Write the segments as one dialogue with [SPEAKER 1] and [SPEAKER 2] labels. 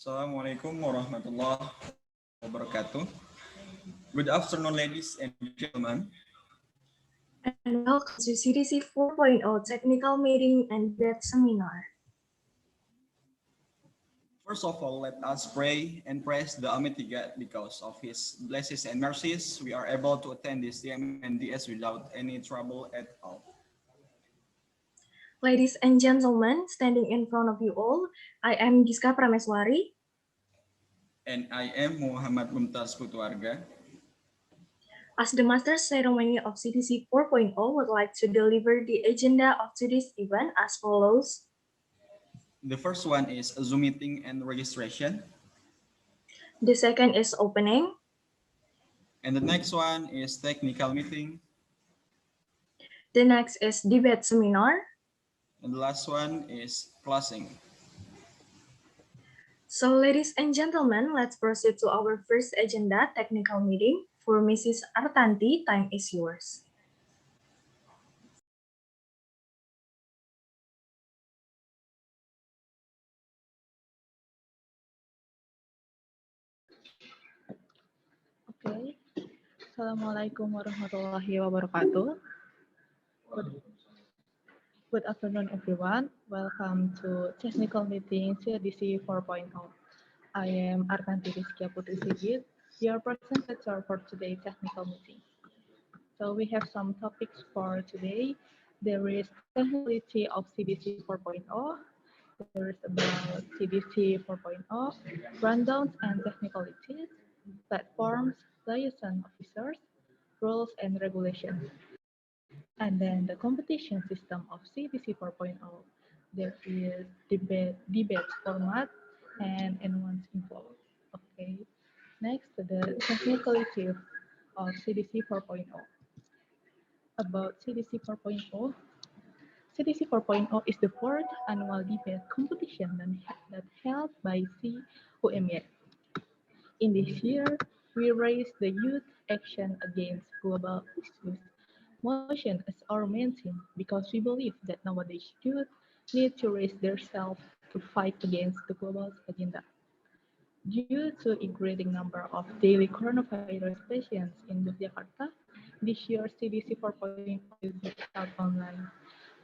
[SPEAKER 1] Assalamualaikum warahmatullahi wabarakatuh. Good afternoon, ladies and gentlemen.
[SPEAKER 2] And welcome to CDC 4.0 Technical Meeting and Debate Seminar.
[SPEAKER 1] First of all, let us pray and praise the Almighty God. Because of His blessings and mercies, we are able to attend this CMNDS without any trouble at all.
[SPEAKER 2] Ladies and gentlemen, standing in front of you all, I am Giska Prameswari.
[SPEAKER 1] And I am Muhammad Mumtaz Putuarga.
[SPEAKER 2] As the Master Ceremony of CDC 4.0 would like to deliver the agenda of today's event as follows.
[SPEAKER 1] The first one is a Zoom meeting and registration.
[SPEAKER 2] The second is opening.
[SPEAKER 1] And the next one is technical meeting.
[SPEAKER 2] The next is debate seminar.
[SPEAKER 1] And the last one is closing.
[SPEAKER 2] So ladies and gentlemen, let's proceed to our first agenda, technical meeting. For Mrs. Artanti, time is yours.
[SPEAKER 3] Okay. Assalamualaikum warahmatullahi wabarakatuh. Good afternoon, everyone. Welcome to technical meeting SEADC 4.0. I am Artanti Rizkia Putri Sigit, your presenter for today's technical meeting. So we have some topics for today. There is technicality of CDC 4.0. There is about CDC 4.0, rundowns and technicalities, platforms, liaison officers, rules and regulations. And then the competition system of CDC 4.0. There is debate format and anyone's involved. Okay. Next, the technicality of CDC 4.0. About CDC 4.0, CDC 4.0 is the fourth annual debate competition that held by CUMY. In this year, we raised the youth action against global issues motion as our main theme because we believe that nowadays youth need to raise themselves to fight against the global agenda. Due to increasing number of daily coronavirus patients in Yogyakarta, this year CDC 4.0 will be held online.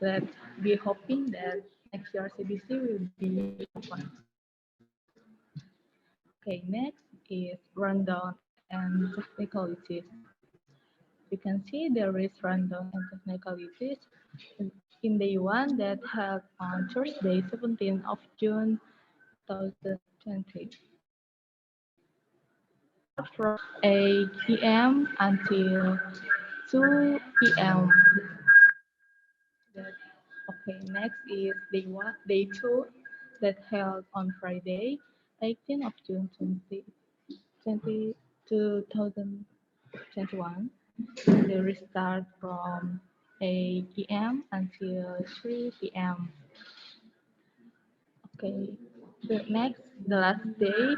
[SPEAKER 3] Let's be hoping that next year CDC will be offline. Okay, next is rundown and technicalities. You can see there is rundown and technicalities in the one that held on Thursday, 17th of June 2020. From 8 p.m. until 2 p.m. Okay, next is day 2 that held on Friday, 18th of June 2021. They restart from 8 p.m. until 3 p.m. Okay, the last day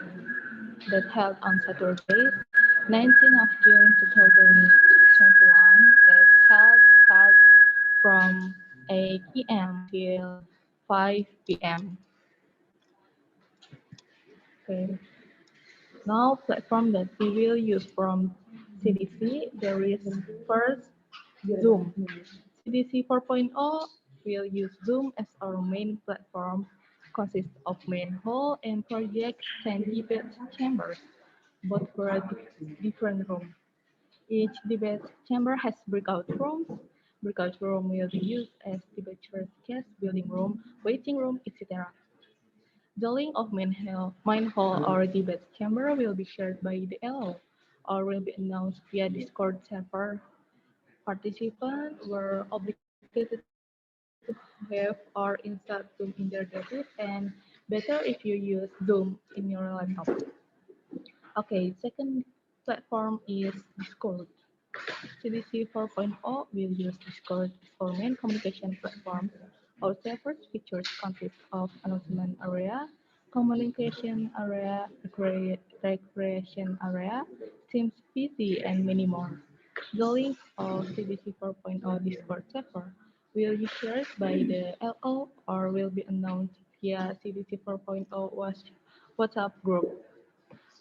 [SPEAKER 3] that held on Saturday, 19th of June 2021, that held start from 8 p.m. till 5 p.m. Okay. Now, platform that we will use from CDC, there is first Zoom. CDC 4.0 will use Zoom as our main platform, consists of main hall and project and debate chambers, both for a different room. Each debate chamber has breakout rooms. Breakout room will be used as debaters' guest building room, waiting room, etc. The link of main hall or debate chamber will be shared by the LO or will be announced via Discord server. Participants were obligated to have or install Zoom in their device and better if you use Zoom in your laptop. Okay, second platform is Discord. CDC 4.0 will use Discord for main communication platform. Our servers features consist of announcement area, communication area, recreation area, Teams PC, and many more. The link of CDC 4.0 Discord server will be shared by the LO or will be announced via CDC 4.0 WhatsApp group.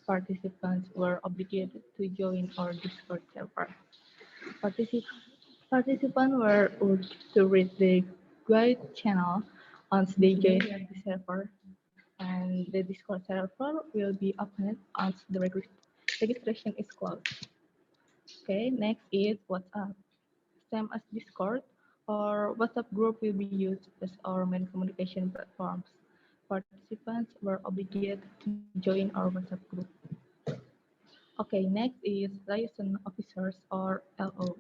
[SPEAKER 3] Participants were obligated to join our Discord server. Particip- Participants were urged to read the guide channel once they join the server, and the Discord server will be opened once the registration is closed. Okay, next is WhatsApp. Same as Discord, or WhatsApp group will be used as our main communication platforms. Participants were obligated to join our WhatsApp group. Okay, next is liaison officers or LO.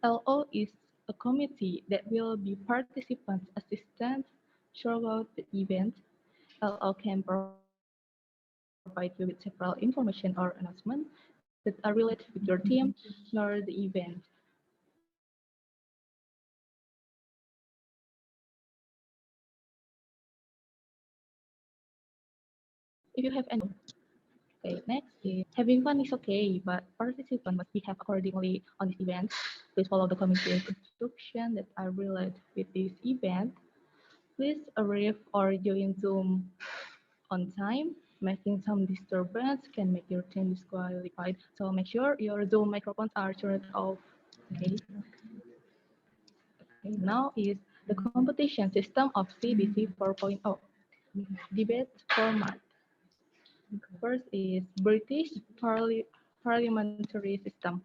[SPEAKER 3] LO is a committee that will be participants' assistants throughout the event. LO can provide you with several information or announcements that are related with your team nor the event. If you have any question, you can raise your hand. Okay, next is having fun is okay, but participants must behave accordingly on this event. Please follow the committee's instructions that are related with this event. Please arrive or join Zoom on time. Making some disturbance can make your team disqualified. So make sure your Zoom microphones are turned off. Okay. Okay. Now is the competition system of CDC 4.0. Debate format. First is British parliamentary system.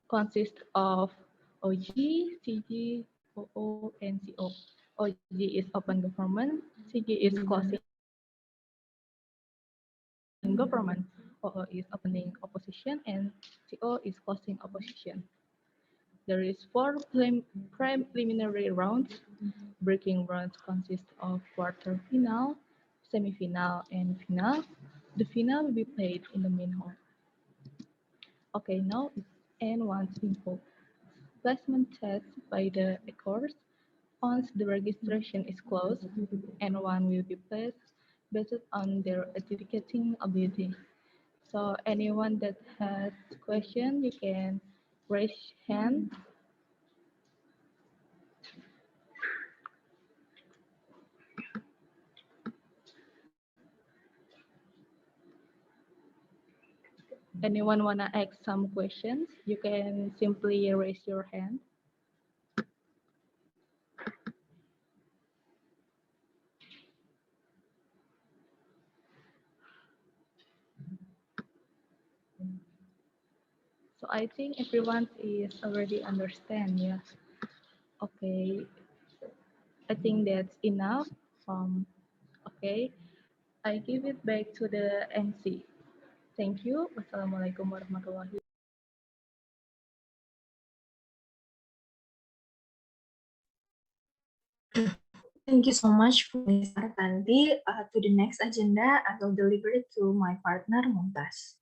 [SPEAKER 3] Consists of OG, CG, OO, and CO. OG is open government, CG is closing government, OO is opening opposition, and CO is closing opposition. There is four preliminary rounds. Breaking rounds consist of quarter final, semi-final, and final. The final will be played in the main hall. Okay, now it's N1's info. Placement test by the course. Once the registration is closed, N1 will be placed based on their adjudicating ability. So anyone that has question, you can raise hand. Anyone wanna ask some questions? You can simply raise your hand. So I think everyone is already understand, yeah. Okay, I think that's enough. Okay, I give it back to the MC. Thank you. Wassalamualaikum warahmatullahi.
[SPEAKER 2] Thank you so much, Miss Artanti. To the next agenda, I will deliver it to my partner, Mumtaz.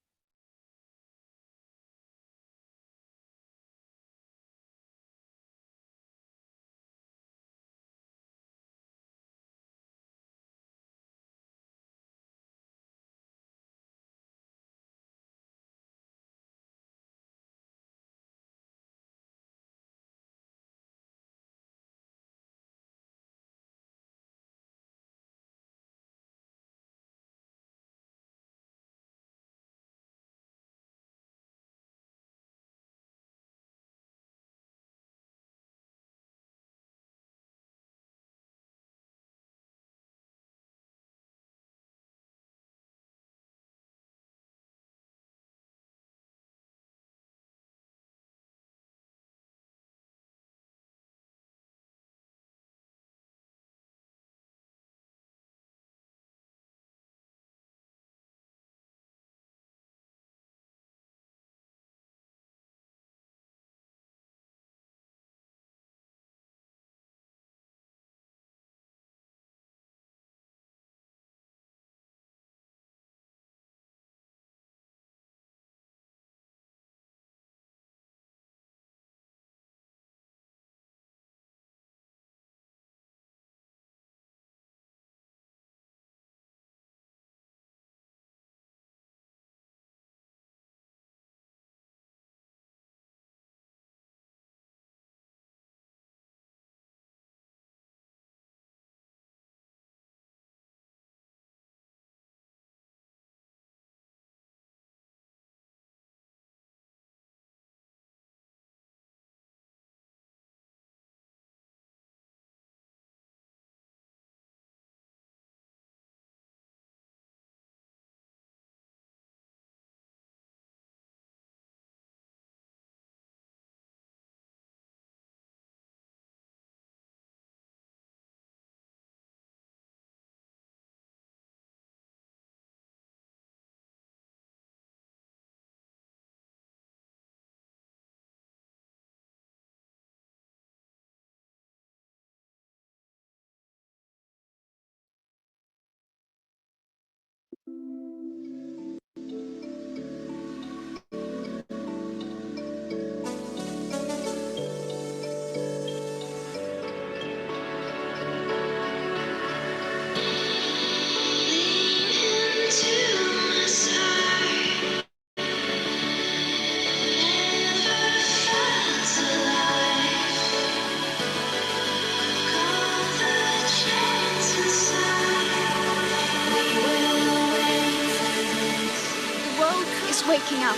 [SPEAKER 4] speaking out.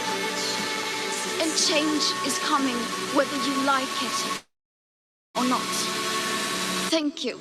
[SPEAKER 4] And change is coming whether you like it or not. Thank you.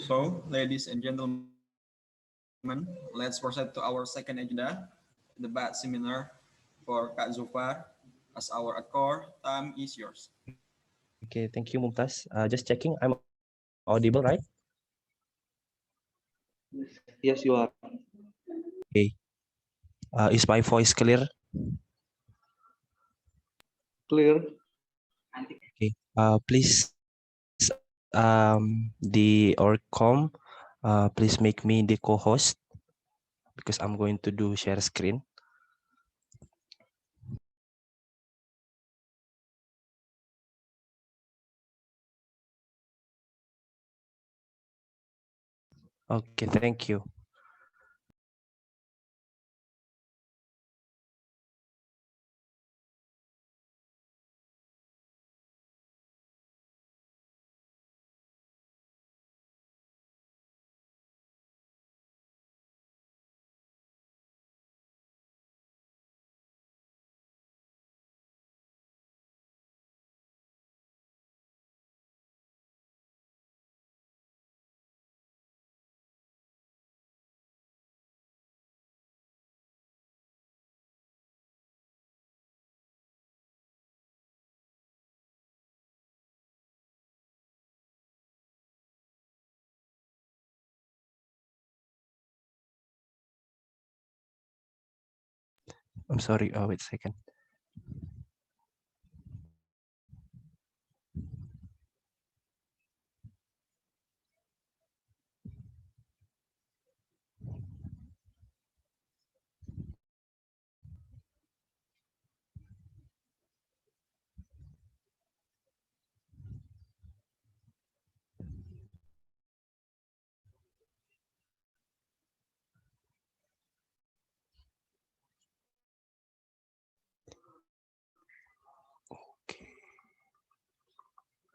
[SPEAKER 1] So, ladies and gentlemen, let's proceed to our second agenda, debat seminar for Kak Zufar. As our core, time is yours.
[SPEAKER 5] Okay, thank you, Mumtaz. Just checking, I'm audible, right?
[SPEAKER 6] Yes, you are.
[SPEAKER 5] Okay. Is my voice clear?
[SPEAKER 6] Clear.
[SPEAKER 5] Okay. Please, the Orcom, please make me the co-host because I'm going to do share screen. Okay, thank you. I'm sorry. Wait a second. Okay.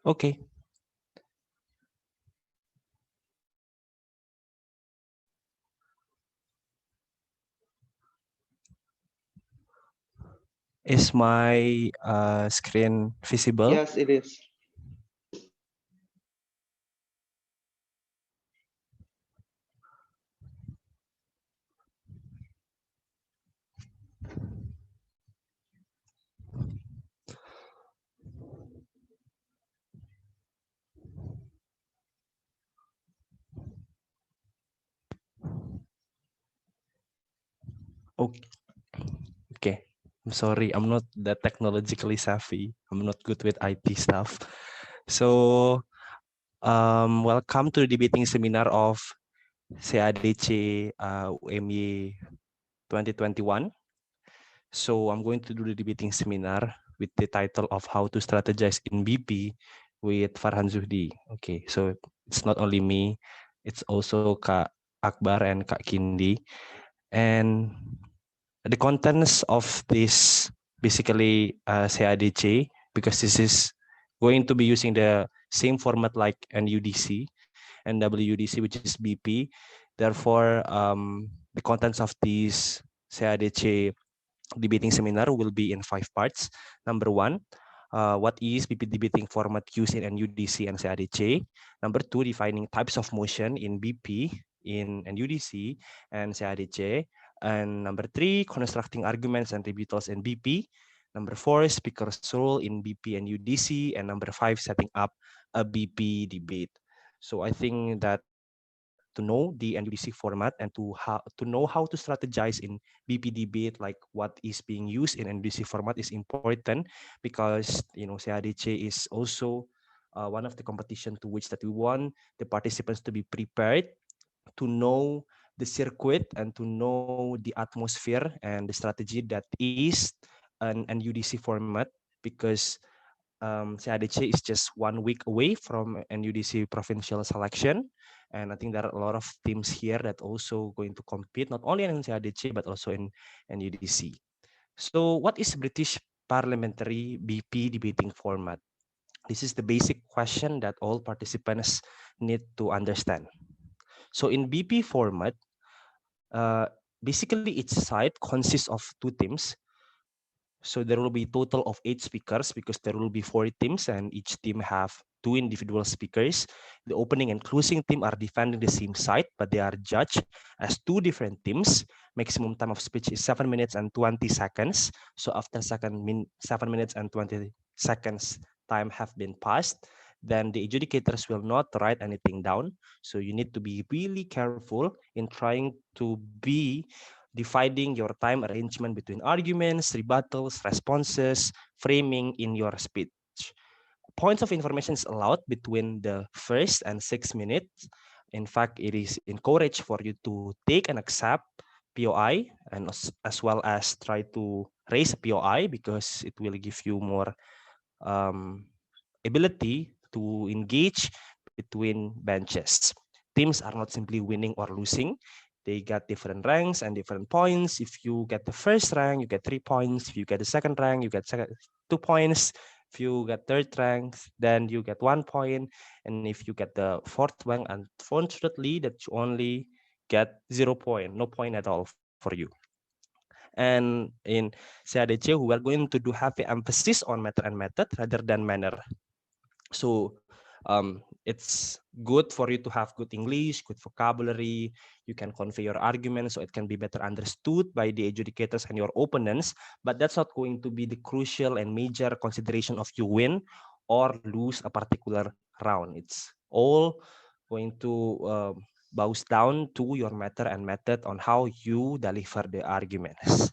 [SPEAKER 5] Okay. Is my screen visible?
[SPEAKER 6] Yes, it is.
[SPEAKER 5] Okay. Okay. I'm sorry. I'm not that technologically savvy. I'm not good with IT stuff. So, welcome to the debating seminar of SEADC UMY 2021. So I'm going to do the debating seminar with the title of How to Strategize in BP with Farhan Zuhdi. Okay, so it's not only me, it's also Kak Akbar and Kak Kindi. And the contents of this basically SEADC, because this is going to be using the same format like NUDC and WUDC, which is BP. Therefore, the contents of this SEADC debating seminar will be in 5 parts. Number 1, what is BP debating format used in NUDC and SEADC? Number 2, defining types of motion in BP, in NUDC and SEADC. And number 3, constructing arguments and rebuttals in BP. Number 4, speaker's role in BP and UDC. And number 5, setting up a BP debate. So I think that to know the NUDC format and to know how to strategize in BP debate, like what is being used in NUDC format, is important because SEADC is also one of the competition to which that we want the participants to be prepared to know the circuit and to know the atmosphere and the strategy that is an NUDC format, because SEADC is just 1 week away from NUDC provincial selection. And I think there are a lot of teams here that also going to compete, not only in SEADC, but also in NUDC. So what is British parliamentary BP debating format? This is the basic question that all participants need to understand. So in BP format, basically each side consists of 2 teams. So there will be a total of 8 speakers because there will be 4 teams and each team have two individual speakers. The opening and closing team are defending the same side, but they are judged as two different teams. Maximum time of speech is 7 minutes and 20 seconds. So after 7 minutes and 20 seconds time have been passed, then the adjudicators will not write anything down. So you need to be really careful in trying to be dividing your time arrangement between arguments, rebuttals, responses, framing in your speech. Points of information is allowed between the first and 6 minutes. In fact, it is encouraged for you to take and accept POI and as well as try to raise a POI because it will give you more ability to engage between benches. Teams are not simply winning or losing. They got different ranks and different points. If you get the first rank, you get 3 points. If you get the second rank, you get 2 points. If you get third rank, then you get 1 point. And if you get the fourth rank, unfortunately, that you only get 0 point, no point at all for you. And in SEADC, we are going to do heavy emphasis on matter and method rather than manner. So it's good for you to have good English, good vocabulary. You can convey your arguments so it can be better understood by the adjudicators and your opponents. But that's not going to be the crucial and major consideration of you win or lose a particular round. It's all going to boils down to your matter and method on how you deliver the arguments.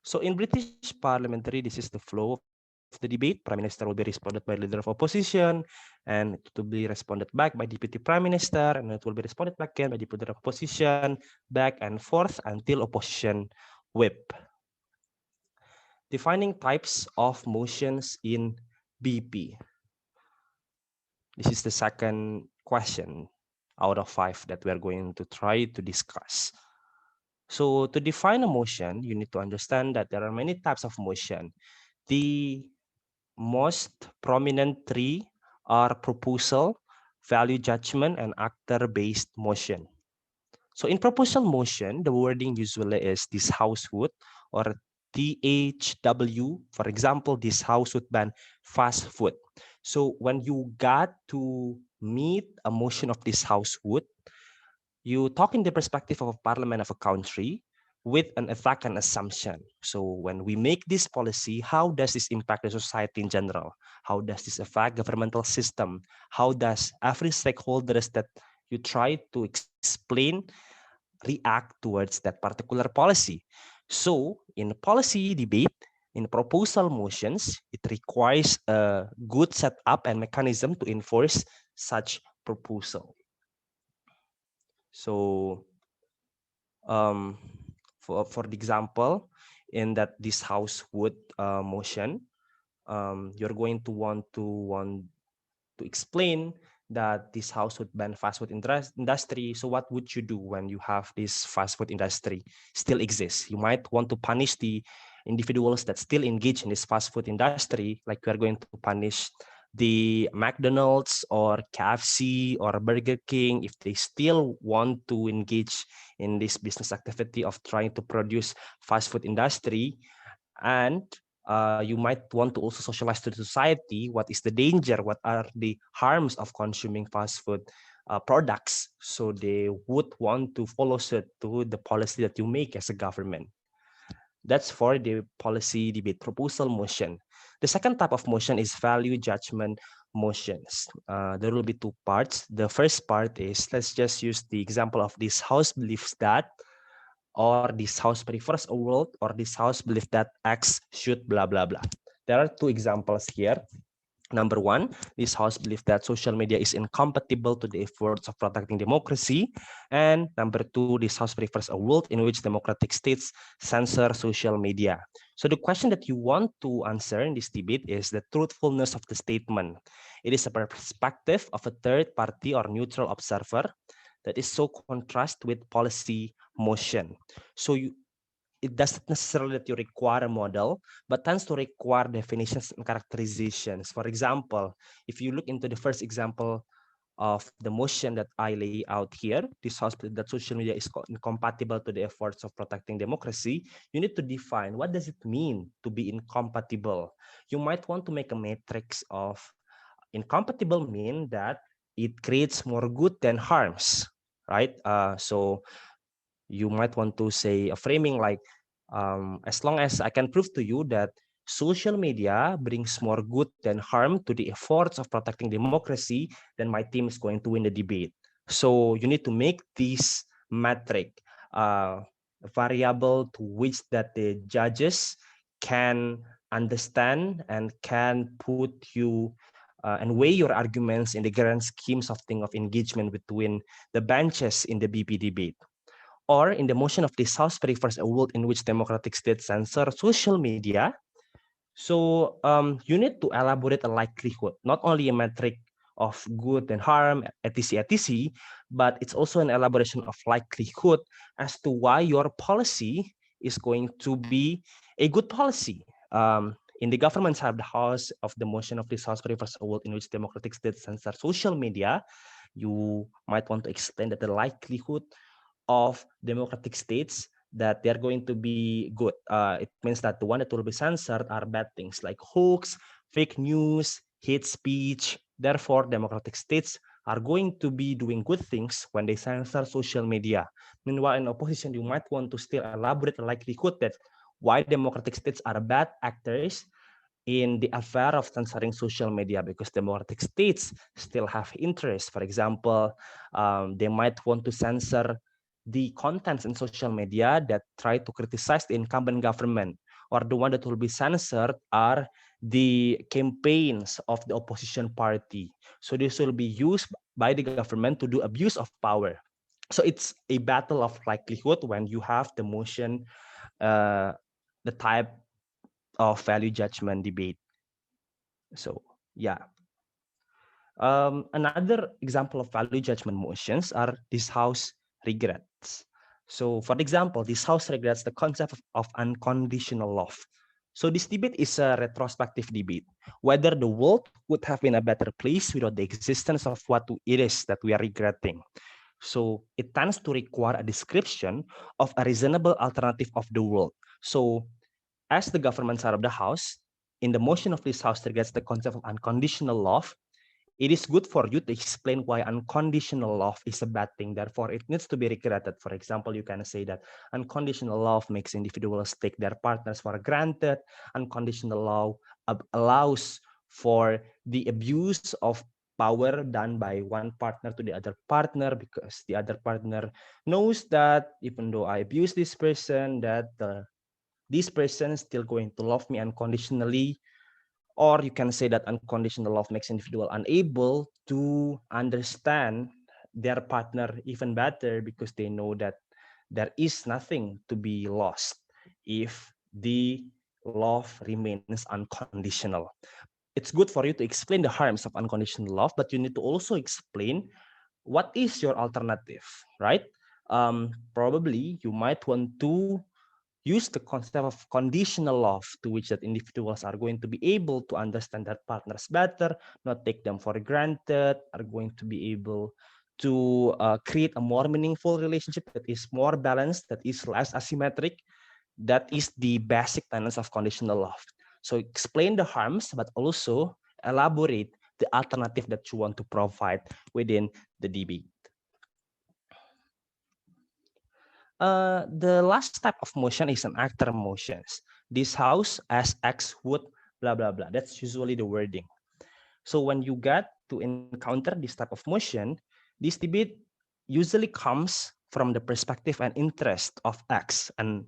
[SPEAKER 5] So in British parliamentary, this is the flow of the debate. Prime Minister will be responded by leader of opposition, and it will be responded back by Deputy Prime Minister, and it will be responded back again by Deputy leader of opposition, back and forth until opposition whip. Defining types of motions in BP. This is the second question out of 5 that we are going to try to discuss. So to define a motion, you need to understand that there are many types of motion. The most prominent 3 are proposal, value judgment, and actor-based motion. So in proposal motion, the wording usually is this house would or THW. For example, this house would ban fast food. So when you got to meet a motion of this house would, you talk in the perspective of a parliament of a country with an effect and assumption. So when we make this policy, how does this impact the society in general? How does this affect governmental system? How does every stakeholders that you try to explain react towards that particular policy? So in policy debate, in proposal motions, it requires a good setup and mechanism to enforce such proposal. So for the example, in that this house would motion, you're going to want to explain that this house would ban fast food industry. So what would you do when you have this fast food industry still exists? You might want to punish the individuals that still engage in this fast food industry, like we are going to punish the McDonald's or KFC or Burger King if they still want to engage in this business activity of trying to produce fast food industry. And you might want to also socialize to the society what is the danger, what are the harms of consuming fast food products. So they would want to follow suit to the policy that you make as a government. That's for the policy debate proposal motion. The second type of motion is value judgment motions. There will be 2 parts. The first part is, let's just use the example of this house believes that, or this house prefers a world, or this house believes that X should blah, blah, blah. There are 2 examples here. Number 1, this house believes that social media is incompatible to the efforts of protecting democracy. And number 2, this house prefers a world in which democratic states censor social media. So the question that you want to answer in this debate is the truthfulness of the statement. It is a perspective of a third party or neutral observer that is so contrast with policy motion. So it doesn't necessarily that you require a model, but tends to require definitions and characterizations. For example, if you look into the first example of the motion that I lay out here, this house that social media is incompatible to the efforts of protecting democracy, you need to define what does it mean to be incompatible. You might want to make a matrix of incompatible mean that it creates more good than harms, right? So you might want to say a framing like, as long as I can prove to you that social media brings more good than harm to the efforts of protecting democracy, then my team is going to win the debate. So you need to make this metric variable to which that the judges can understand and can put you and weigh your arguments in the grand schemes of thing of engagement between the benches in the BP debate. Or in the motion of this House prefers a world in which democratic states censor social media. So you need to elaborate a likelihood, not only a metric of good and harm, etc., but it's also an elaboration of likelihood as to why your policy is going to be a good policy. In the government side of the House of the motion of this House prefers a world in which democratic states censor social media, you might want to explain that the likelihood of democratic states that they're going to be good. It means that the one that will be censored are bad things like hoax, fake news, hate speech. Therefore, democratic states are going to be doing good things when they censor social media. Meanwhile, in opposition, you might want to still elaborate the likelihood that why democratic states are bad actors in the affair of censoring social media, because democratic states still have interest. For example, they might want to censor the contents in social media that try to criticize the incumbent government, or the one that will be censored are the campaigns of the opposition party. So this will be used by the government to do abuse of power. So it's a battle of likelihood when you have the motion, the type of value judgment debate. So yeah. Another example of value judgment motions are this House regrets. So for example, this House regrets the concept of unconditional love. So this debate is a retrospective debate, whether the world would have been a better place without the existence of what it is that we are regretting. So it tends to require a description of a reasonable alternative of the world. So as the government side of the House, in the motion of this House regards the concept of unconditional love, it is good for you to explain why unconditional love is a bad thing. Therefore, it needs to be regretted. For example, you can say that unconditional love makes individuals take their partners for granted. Unconditional love allows for the abuse of power done by one partner to the other partner, because the other partner knows that even though I abuse this person, that this person is still going to love me unconditionally. Or you can say that unconditional love makes individual unable to understand their partner even better, because they know that there is nothing to be lost if the love remains unconditional. It's good for you to explain the harms of unconditional love, but you need to also explain what is your alternative, right? Probably you might want to use the concept of conditional love, to which that individuals are going to be able to understand their partners better, not take them for granted, are going to be able to create a more meaningful relationship that is more balanced, that is less asymmetric. That is the basic tenets of conditional love. So explain the harms, but also elaborate the alternative that you want to provide within the debate. The last type of motion is an actor motions. This house as X would blah blah blah. That's usually the wording. So when you get to encounter this type of motion, this debate usually comes from the perspective and interest of X, an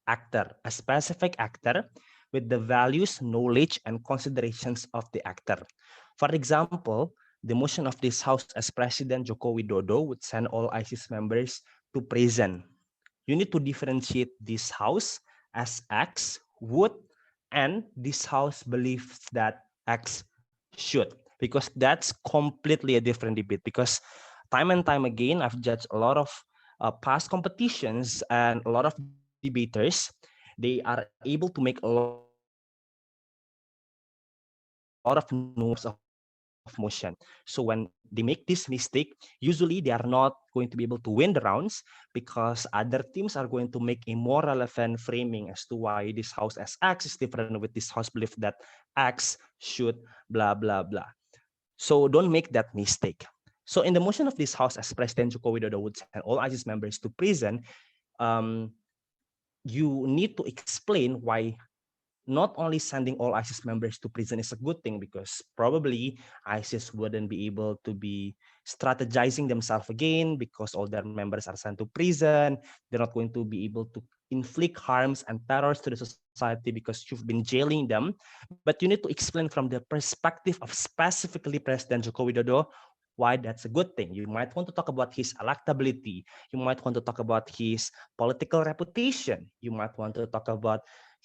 [SPEAKER 5] actor, a specific actor with the values, knowledge, and considerations of the actor. For example, the motion of this house as President Joko Widodo would send all ISIS members to prison. You need to differentiate this house as X would and this house believes that X should, because that's completely a different debate. Because time and time again, I've judged a lot of past competitions, and a lot of debaters, they are able to make a lot of notes of what is the best option, what is the best motion. So when they make this mistake, usually they are not going to be able to win the rounds because other teams are going to make a more relevant framing as to why this house as X is different with this house belief that X should blah, blah, blah. So don't make that mistake. So in the motion of this house as President Joko Widodo would send all ISIS members to prison, you need to explain why not only sending all ISIS members to prison is a good thing, because probably ISIS wouldn't be able to be strategizing themselves again because all their members are sent to prison. They're not going to be able to inflict harms and terrors to the society because you've been jailing them. But you need to explain from the perspective of specifically President Joko Widodo why that's a good thing. You might want to talk about his electability. You might want to talk about his political reputation. You might want to talk about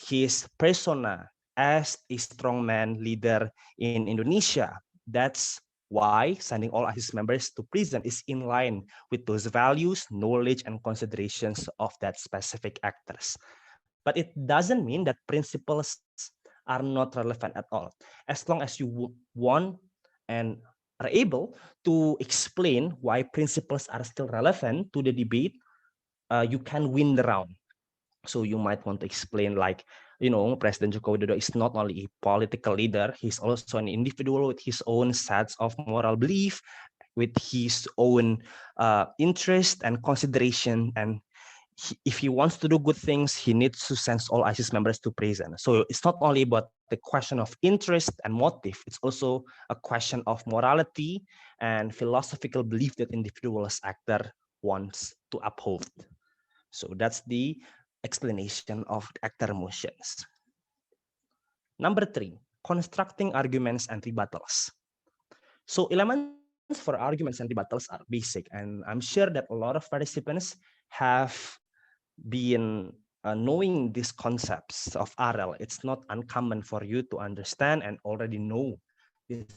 [SPEAKER 5] his persona as a strongman leader in Indonesia. That's why sending all ISIS members to prison is in line with those values, knowledge, and considerations of that specific actors. But it doesn't mean that principles are not relevant at all. As long as you want and are able to explain why principles are still relevant to the debate, you can win the round. So you might want to explain, like, President Joko Widodo is not only a political leader, he's also an individual with his own sets of moral belief, with his own interest and consideration. And if he wants to do good things, he needs to send all ISIS members to prison. So it's not only about the question of interest and motive, it's also a question of morality and philosophical belief that individual as actor wants to uphold. So that's the explanation of actor motions. Number 3, constructing arguments and rebuttals. So elements for arguments and rebuttals are basic, and I'm sure that a lot of participants have been knowing these concepts of RL. It's not uncommon for you to understand and already know this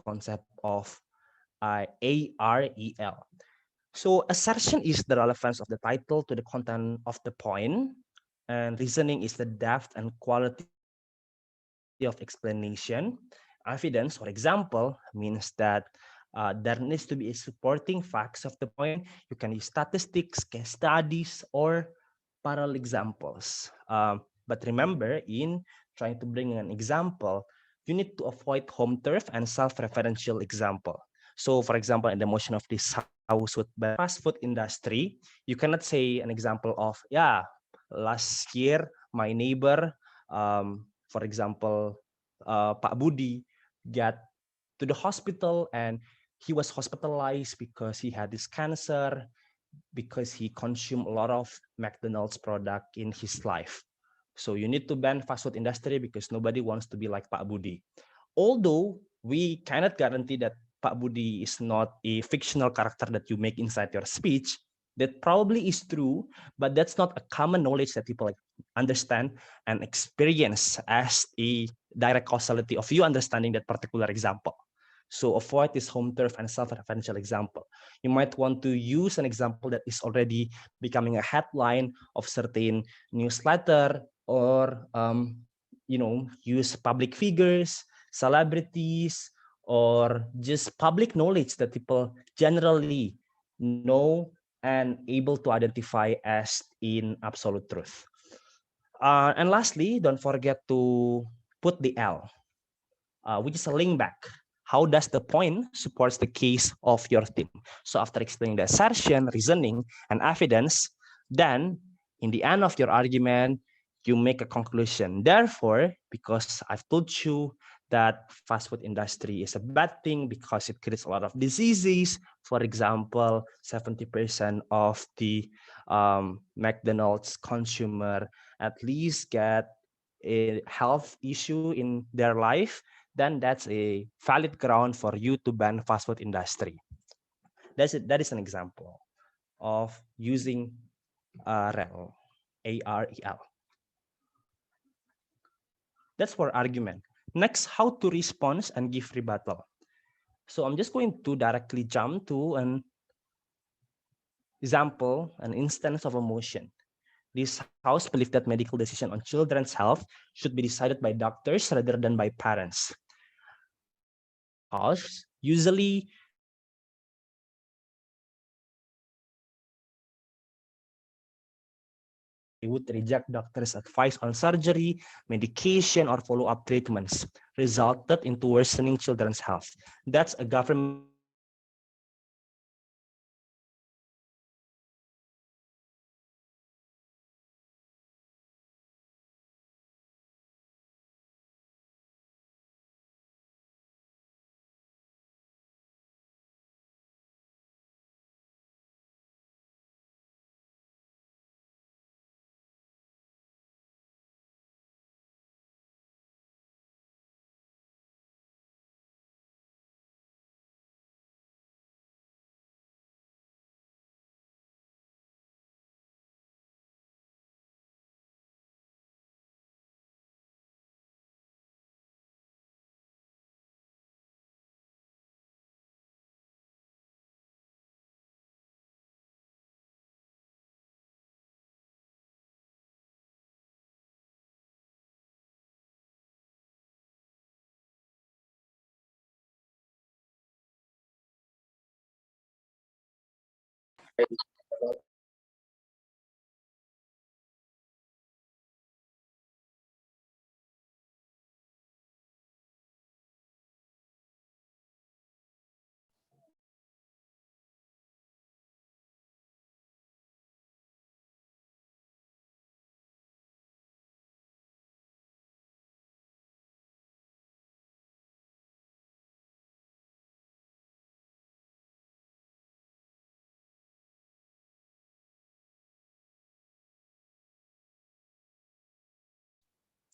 [SPEAKER 5] concept of AREL. So assertion is the relevance of the title to the content of the point, and reasoning is the depth and quality of explanation. Evidence, for example, means that there needs to be a supporting facts of the point. You can use statistics, case studies, or parallel examples. But remember, in trying to bring an example, you need to avoid home turf and self-referential example. So, for example, in the motion of this house with the fast food industry, you cannot say an example of, last year my neighbor, for example, Pak Budi, got to the hospital and he was hospitalized because he had this cancer, because he consumed a lot of McDonald's product in his life. So you need to ban fast food industry because nobody wants to be like Pak Budi. Although we cannot guarantee that Pak Budi is not a fictional character that you make inside your speech. That probably is true, but that's not a common knowledge that people understand and experience as a direct causality of you understanding that particular example. So avoid this home turf and self-referential example. You might want to use an example that is already becoming a headline of certain newsletter, or use public figures, celebrities, or just public knowledge that people generally know and able to identify as in absolute truth. And lastly, don't forget to put the L, which is a link back. How does the point supports the case of your team? So after explaining the assertion, reasoning, and evidence, then in the end of your argument, you make a conclusion. Therefore, because I've told you that fast food industry is a bad thing because it creates a lot of diseases. For example, 70% of the McDonald's consumer at least get a health issue in their life, then that's a valid ground for you to ban fast food industry. That is an example of using AREL, AREL. That's for argument. Next, how to respond and give rebuttal. So I'm just going to directly jump to an example, an instance of a motion. This house believes that medical decision on children's health should be decided by doctors rather than by parents. house, usually they would reject doctors' advice on surgery, medication, or follow-up treatments, resulted into worsening children's health. That's a government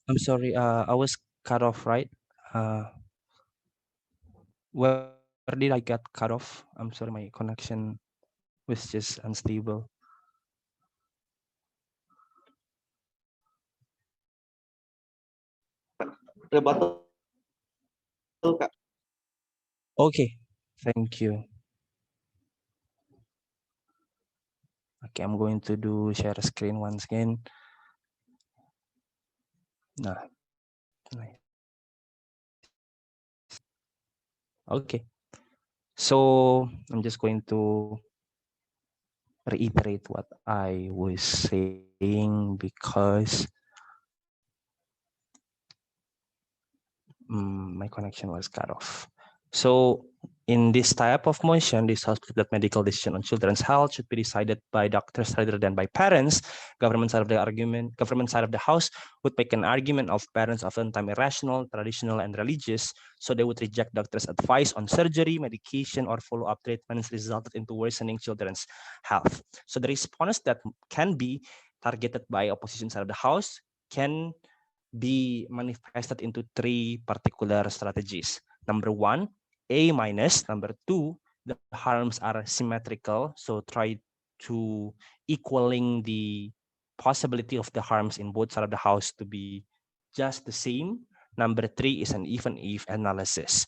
[SPEAKER 5] I'm sorry, I was cut off, right? Where did I get cut off? I'm sorry, my connection was just unstable.
[SPEAKER 6] Ada button, Kak.
[SPEAKER 5] Okay, thank you. Okay, I'm going to do share screen once again. Nah, nice. Okay, so I'm just going to reiterate what I was saying because my connection was cut off. So in this type of motion, this hospital that medical decision on children's health should be decided by doctors rather than by parents. Government side of the argument, government side of the house would make an argument of parents oftentimes irrational, traditional, and religious. So they would reject doctors' advice on surgery, medication, or follow-up treatments resulted into worsening children's health. So the response that can be targeted by opposition side of the house can be manifested into three particular strategies. Number one, A minus. Number two, the harms are symmetrical. So try to equaling the possibility of the harms in both sides of the house to be just the same. Number three is an even if analysis.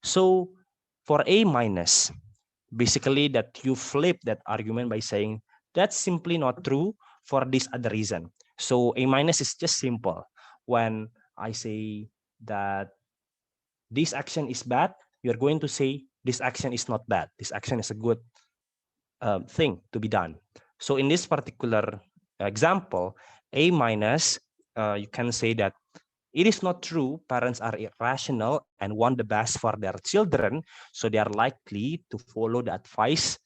[SPEAKER 5] So for A minus, basically that you flip that argument by saying that's simply not true for this other reason. So A minus is just simple. When I say that this action is bad, you're going to say this action is not bad. This action is a good thing to be done. So in this particular example, A minus, you can say that it is not true parents are irrational and want the best for their children, so they are likely to follow the advice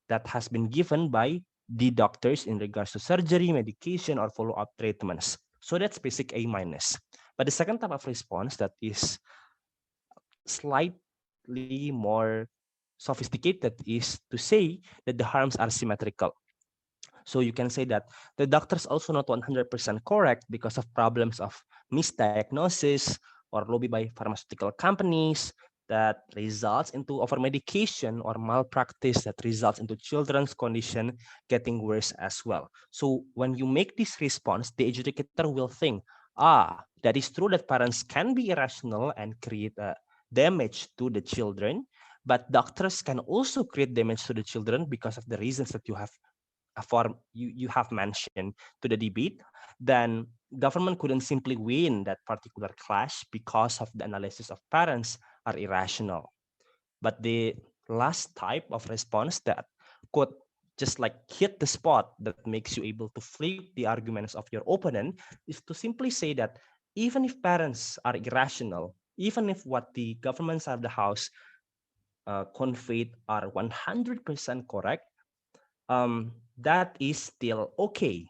[SPEAKER 5] that has been given by the doctors in regards to surgery, medication, or follow-up treatments. So that's basic A minus. But the second type of response that is slightly more sophisticated is to say that the harms are symmetrical. So you can say that the doctor's also not 100% correct because of problems of misdiagnosis or lobby by pharmaceutical companies that results into over-medication or malpractice that results into children's condition getting worse as well. So when you make this response, the adjudicator will think, that is true that parents can be irrational and create damage to the children, but doctors can also create damage to the children because of the reasons that you have you have mentioned to the debate, then government couldn't simply win that particular clash because of the analysis of parents are irrational. But the last type of response that could just like hit the spot that makes you able to flip the arguments of your opponent is to simply say that even if parents are irrational, even if what the government side of the house conveyed are 100% correct, that is still okay.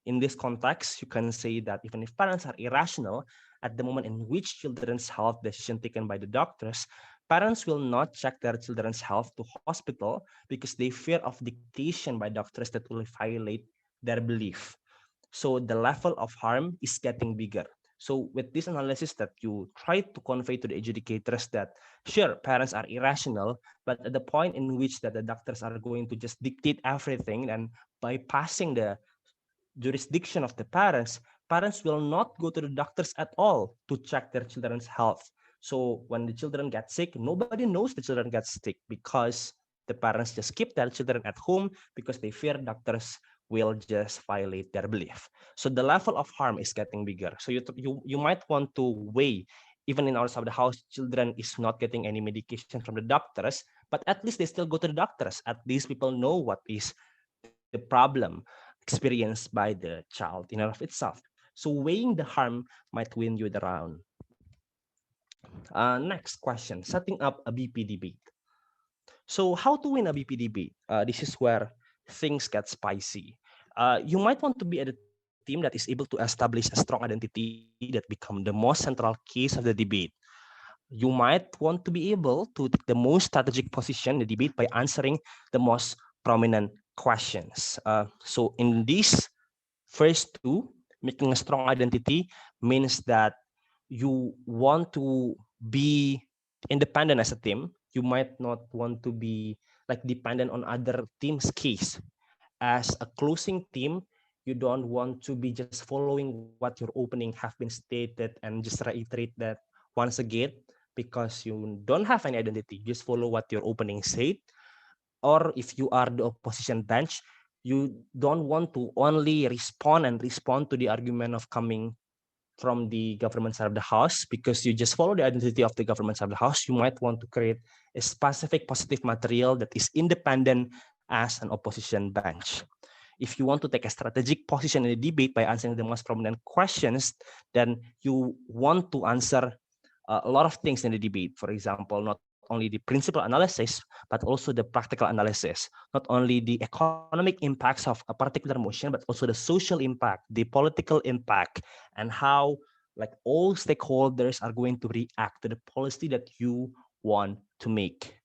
[SPEAKER 5] In this context, you can say that even if parents are irrational, at the moment in which children's health decision taken by the doctors, parents will not check their children's health to hospital because they fear of dictation by doctors that will violate their belief. So the level of harm is getting bigger. So with this analysis that you try to convey to the educators that sure, parents are irrational, but at the point in which that the doctors are going to just dictate everything and bypassing the jurisdiction of the parents, parents will not go to the doctors at all to check their children's health. So when the children get sick, nobody knows the children get sick because the parents just keep their children at home because they fear doctors will just violate their belief. So the level of harm is getting bigger. So you might want to weigh, even in our side of the house, children is not getting any medication from the doctors, but at least they still go to the doctors. At least people know what is the problem experienced by the child in and of itself. So weighing the harm might win you the round. Next question, setting up a BP debate. So how to win a BP debate? This is where things get spicy. You might want to be at a team that is able to establish a strong identity that become the most central case of the debate. You might want to be able to take the most strategic position in the debate by answering the most prominent questions. So in these first two, making a strong identity means that you want to be independent as a team. You might not want to be like dependent on other team's case. As a closing team, you don't want to be just following what your opening have been stated and just reiterate that once again because you don't have any identity. Just follow what your opening said. Or if you are the opposition bench, you don't want to only respond to the argument of coming from the government side of the house because you just follow the identity of the government side of the house. You might want to create a specific positive material that is independent as an opposition bench. If you want to take a strategic position in the debate by answering the most prominent questions, then you want to answer a lot of things in the debate. For example, not only the principal analysis, but also the practical analysis, not only the economic impacts of a particular motion, but also the social impact, the political impact, and how like all stakeholders are going to react to the policy that you want to make.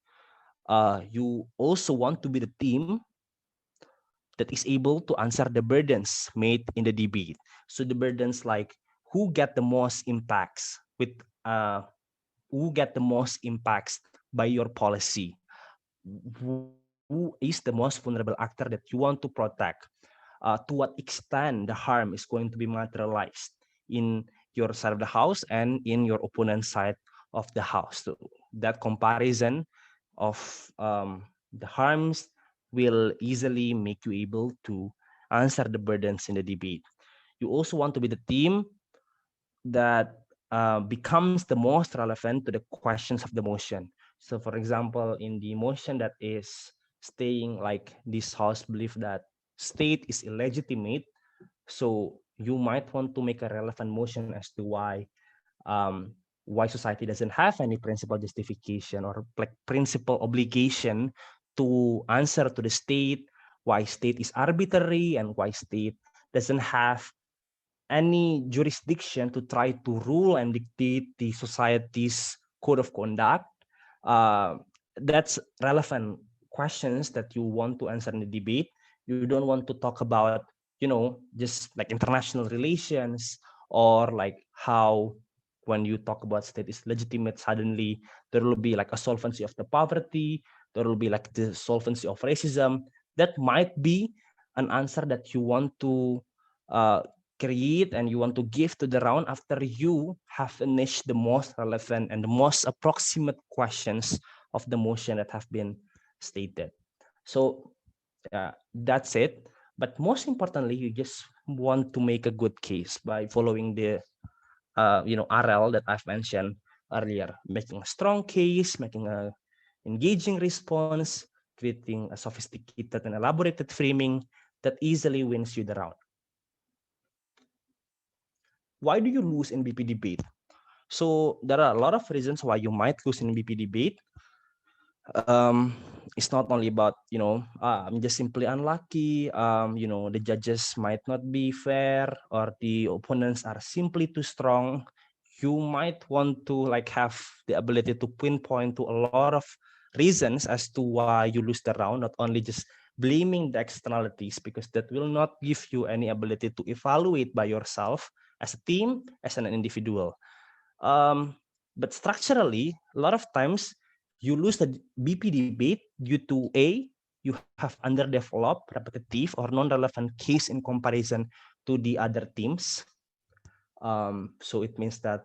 [SPEAKER 5] You also want to be the team that is able to answer the burdens made in the debate. So the burdens like who get the most impacts with who get the most impacts by your policy, who is the most vulnerable actor that you want to protect, to what extent the harm is going to be materialized in your side of the house and in your opponent's side of the house. So that comparison of the harms will easily make you able to answer the burdens in the debate. You also want to be the team that becomes the most relevant to the questions of the motion. So for example, in the motion that is staying like this house believe that state is illegitimate, so you might want to make a relevant motion as to why society doesn't have any principal justification or like principal obligation to answer to the state, why state is arbitrary and why state doesn't have any jurisdiction to try to rule and dictate the society's code of conduct. That's relevant questions that you want to answer in the debate. You don't want to talk about, just like international relations or like how when you talk about state is legitimate, suddenly there will be like a solvency of the poverty, there will be like the solvency of racism. That might be an answer that you want to create and you want to give to the round after you have finished the most relevant and the most approximate questions of the motion that have been stated. So that's it. But most importantly, you just want to make a good case by following the RL that I've mentioned earlier, making a strong case, making a engaging response, creating a sophisticated and elaborated framing that easily wins you the round. Why do you lose in BP debate? So there are a lot of reasons why you might lose in BP debate. It's not only about, I'm just simply unlucky, the judges might not be fair, or the opponents are simply too strong. You might want to have the ability to pinpoint to a lot of reasons as to why you lose the round, not only just blaming the externalities, because that will not give you any ability to evaluate by yourself as a team, as an individual. But structurally, a lot of times you lose the BP debate due to you have underdeveloped, repetitive, or non-relevant case in comparison to the other teams. So it means that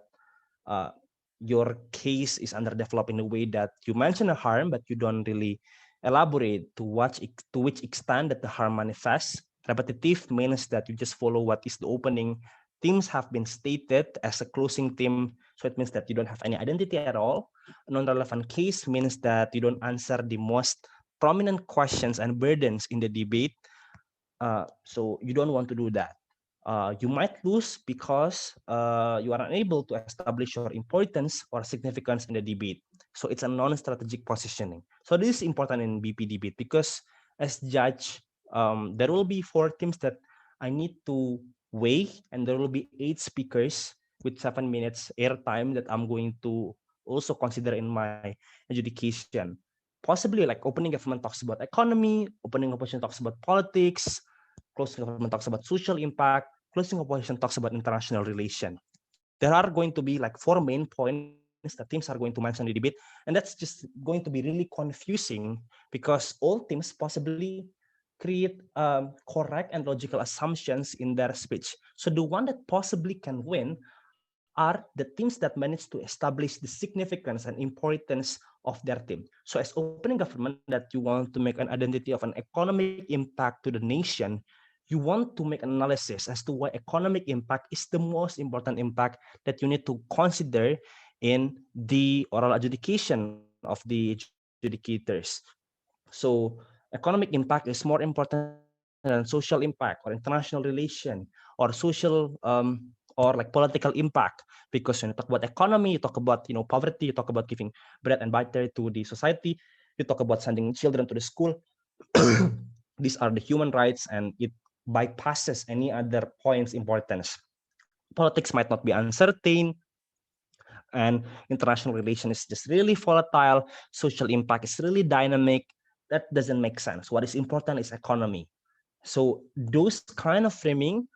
[SPEAKER 5] your case is underdeveloped in a way that you mention a harm, but you don't really elaborate to which extent that the harm manifests. Repetitive means that you just follow what is the opening themes have been stated as a closing theme. So it means that you don't have any identity at all. A non-relevant case means that you don't answer the most prominent questions and burdens in the debate. So you don't want to do that. You might lose because you are unable to establish your importance or significance in the debate. So it's a non-strategic positioning. So this is important in BP debate because as judge, there will be 4 teams that I need to weigh, and there will be 8 speakers with 7 minutes airtime that I'm going to also consider in my adjudication. Possibly like opening government talks about economy, opening opposition talks about politics, closing government talks about social impact, closing opposition talks about international relation. There are going to be like 4 main points that teams are going to mention in the debate, and that's just going to be really confusing because all teams possibly create correct and logical assumptions in their speech. So the one that possibly can win are the teams that manage to establish the significance and importance of their team. So as opening government that you want to make an identity of an economic impact to the nation, you want to make an analysis as to why economic impact is the most important impact that you need to consider in the oral adjudication of the adjudicators. So economic impact is more important than social impact or international relation or social or like political impact, because when you talk about economy, you talk about poverty, you talk about giving bread and butter to the society, you talk about sending children to the school. These are the human rights, and it bypasses any other points importance. Politics might not be uncertain, and international relation is just really volatile. Social impact is really dynamic. That doesn't make sense. What is important is economy. So those kind of framing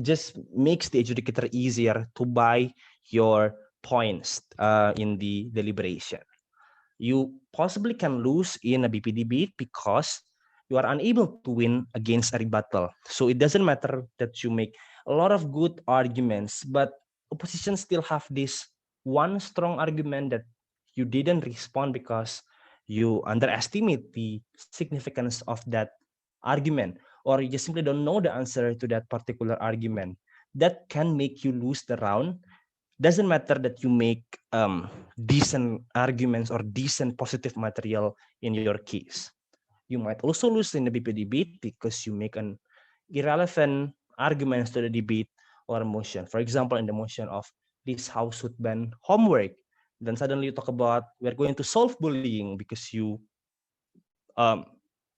[SPEAKER 5] just makes the adjudicator easier to buy your points in the deliberation. You possibly can lose in a BP debate because you are unable to win against a rebuttal. So it doesn't matter that you make a lot of good arguments, but opposition still have this one strong argument that you didn't respond because you underestimate the significance of that argument, or you just simply don't know the answer to that particular argument. That can make you lose the round. Doesn't matter that you make decent arguments or decent positive material in your case. You might also lose in the BP debate because you make an irrelevant arguments to the debate or motion. For example, in the motion of this house should ban homework, then suddenly you talk about we're going to solve bullying because you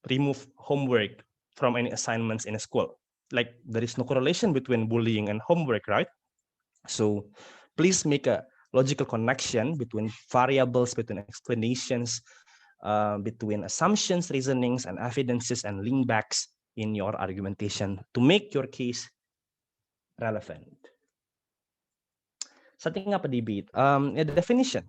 [SPEAKER 5] remove homework from any assignments in a school. Like there is no correlation between bullying and homework, right? So please make a logical connection between variables, between explanations, between assumptions, reasonings, and evidences and link backs in your argumentation to make your case relevant. Setting up a debate, a definition.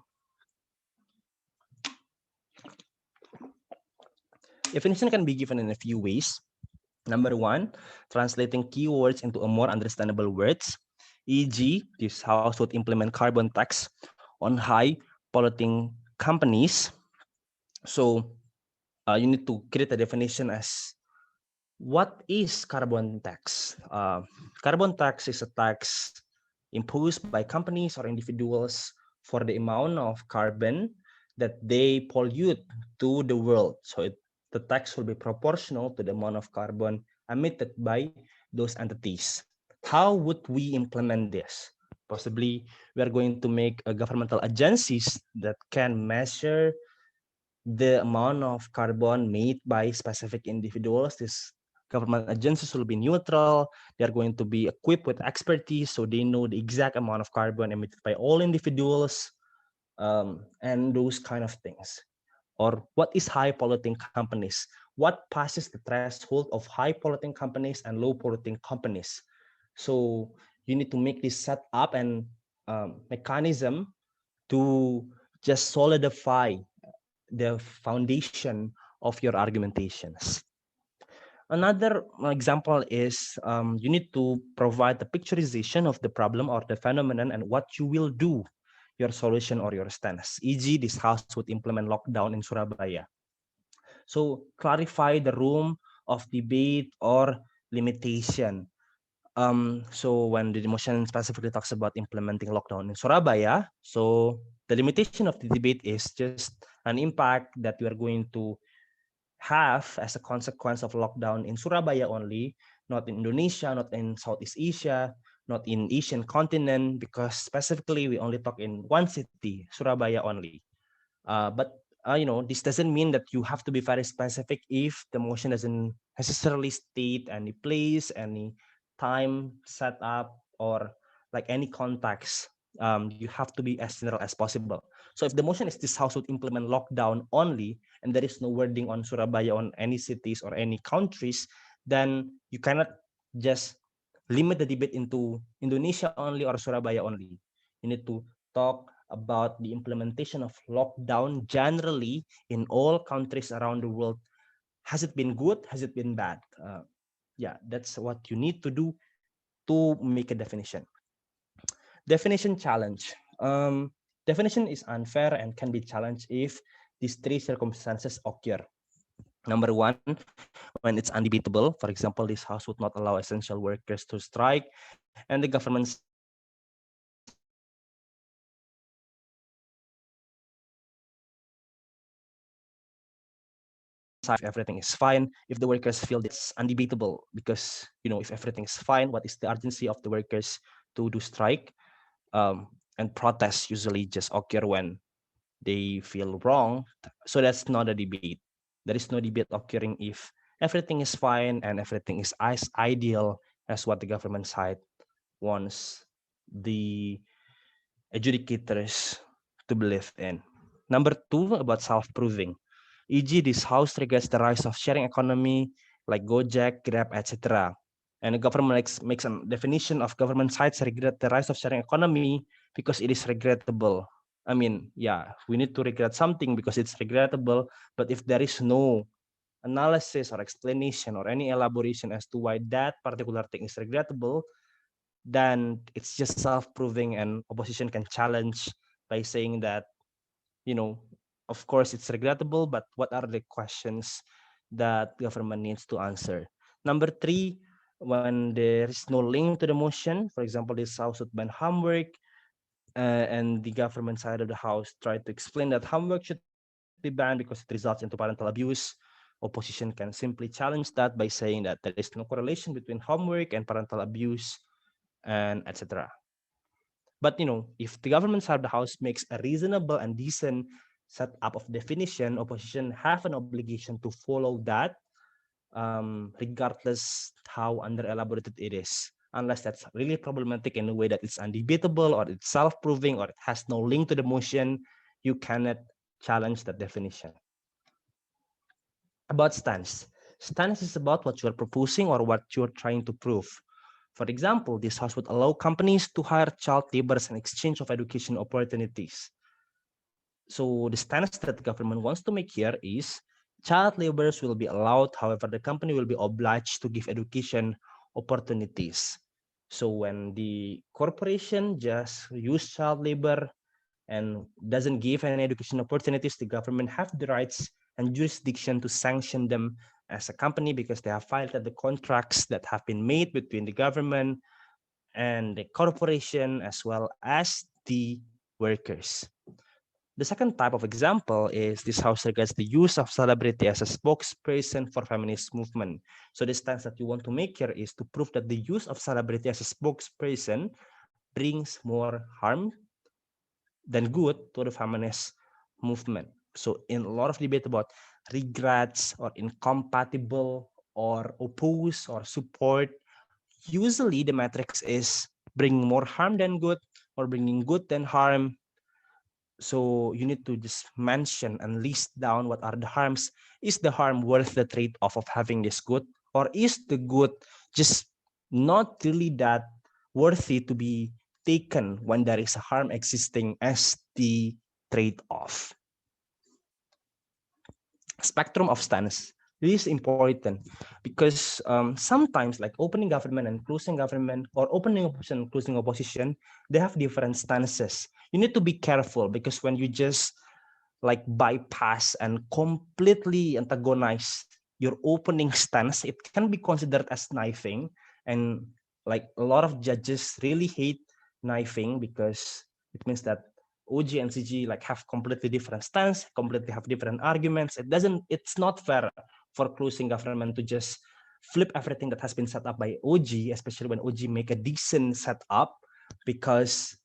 [SPEAKER 5] Definition can be given in a few ways. Number 1, translating keywords into a more understandable words, e.g., this house would implement carbon tax on high polluting companies. So you need to create a definition as what is carbon tax? Carbon tax is a tax imposed by companies or individuals for the amount of carbon that they pollute to the world. So the tax will be proportional to the amount of carbon emitted by those entities. How would we implement this? Possibly we are going to make governmental agencies that can measure the amount of carbon made by specific individuals. These government agencies will be neutral. They're going to be equipped with expertise, so they know the exact amount of carbon emitted by all individuals, and those kind of things. Or what is high polluting companies? What passes the threshold of high polluting companies and low polluting companies? So you need to make this set up and mechanism to just solidify the foundation of your argumentations. Another example is you need to provide the picturization of the problem or the phenomenon and what you will do, your solution or your stance. E.g., this house would implement lockdown in Surabaya. So clarify the room of debate or limitation. So when the motion specifically talks about implementing lockdown in Surabaya, so the limitation of the debate is just an impact that we are going to have as a consequence of lockdown in Surabaya only, not in Indonesia, not in Southeast Asia, not in Asian continent, because specifically we only talk in one city, Surabaya only. But this doesn't mean that you have to be very specific if the motion doesn't necessarily state any place, any time set up, or like any context. You have to be as general as possible. So if the motion is this house would implement lockdown only, and there is no wording on Surabaya, on any cities or any countries, then you cannot just limit the debate into Indonesia only or Surabaya only. You need to talk about the implementation of lockdown generally in all countries around the world. Has it been good? Has it been bad? Yeah, that's what you need to do to make a definition. Definition challenge. Definition is unfair and can be challenged if these three circumstances occur. Number one, when it's undebatable. For example, this house would not allow essential workers to strike, and the government side of the house makes a definition of lockdown if everything is fine, if the workers feel it's undebatable, because if everything is fine, what is the urgency of the workers to do strike? And protests usually just occur when they feel wrong. So that's not a debate. There is no debate occurring if everything is fine and everything is as ideal as what the government side wants the adjudicators to believe in. Number two, about self-proving. E.g., this house regards the rise of sharing economy like Gojek, Grab, etc. And the government makes a definition of government sites regret the rise of sharing economy because it is regrettable. I mean, yeah, we need to regret something because it's regrettable, but if there is no analysis or explanation or any elaboration as to why that particular thing is regrettable, then it's just self-proving, and opposition can challenge by saying that, of course it's regrettable, but what are the questions that government needs to answer? Number three, when there is no link to the motion, for example, this house would ban homework, and the government side of the house tried to explain that homework should be banned because it results into parental abuse. Opposition can simply challenge that by saying that there is no correlation between homework and parental abuse, and etc. But if the government side of the house makes a reasonable and decent set up of definition, opposition have an obligation to follow that, regardless how under elaborated it is, unless that's really problematic in a way that it's undebatable or it's self-proving or it has no link to the motion, you cannot challenge that definition. About stance. Stance is about what you are proposing or what you're trying to prove. For example, this house would allow companies to hire child laborers in exchange of education opportunities. So the stance that the government wants to make here is child laborers will be allowed, however, the company will be obliged to give education opportunities. So when the corporation just use child labor and doesn't give any education opportunities, the government have the rights and jurisdiction to sanction them as a company because they have violated the contracts that have been made between the government and the corporation as well as the workers. The second type of example is this house regards the use of celebrity as a spokesperson for feminist movement. So the stance that you want to make here is to prove that the use of celebrity as a spokesperson brings more harm than good to the feminist movement. So in a lot of debate about regrets or incompatible or oppose or support, usually the matrix is bringing more harm than good or bringing good than harm. So you need to just mention and list down what are the harms. Is the harm worth the trade-off of having this good, or is the good just not really that worthy to be taken when there is a harm existing as the trade-off? Spectrum of stance. This is important because sometimes like opening government and closing government, or opening opposition and closing opposition, they have different stances. You need to be careful because when you just like bypass and completely antagonize your opening stance, it can be considered as knifing. And like a lot of judges really hate knifing because it means that OG and CG like have completely different stance, completely have different arguments. It's not fair for closing government to just flip everything that has been set up by OG, especially when OG make a decent setup, because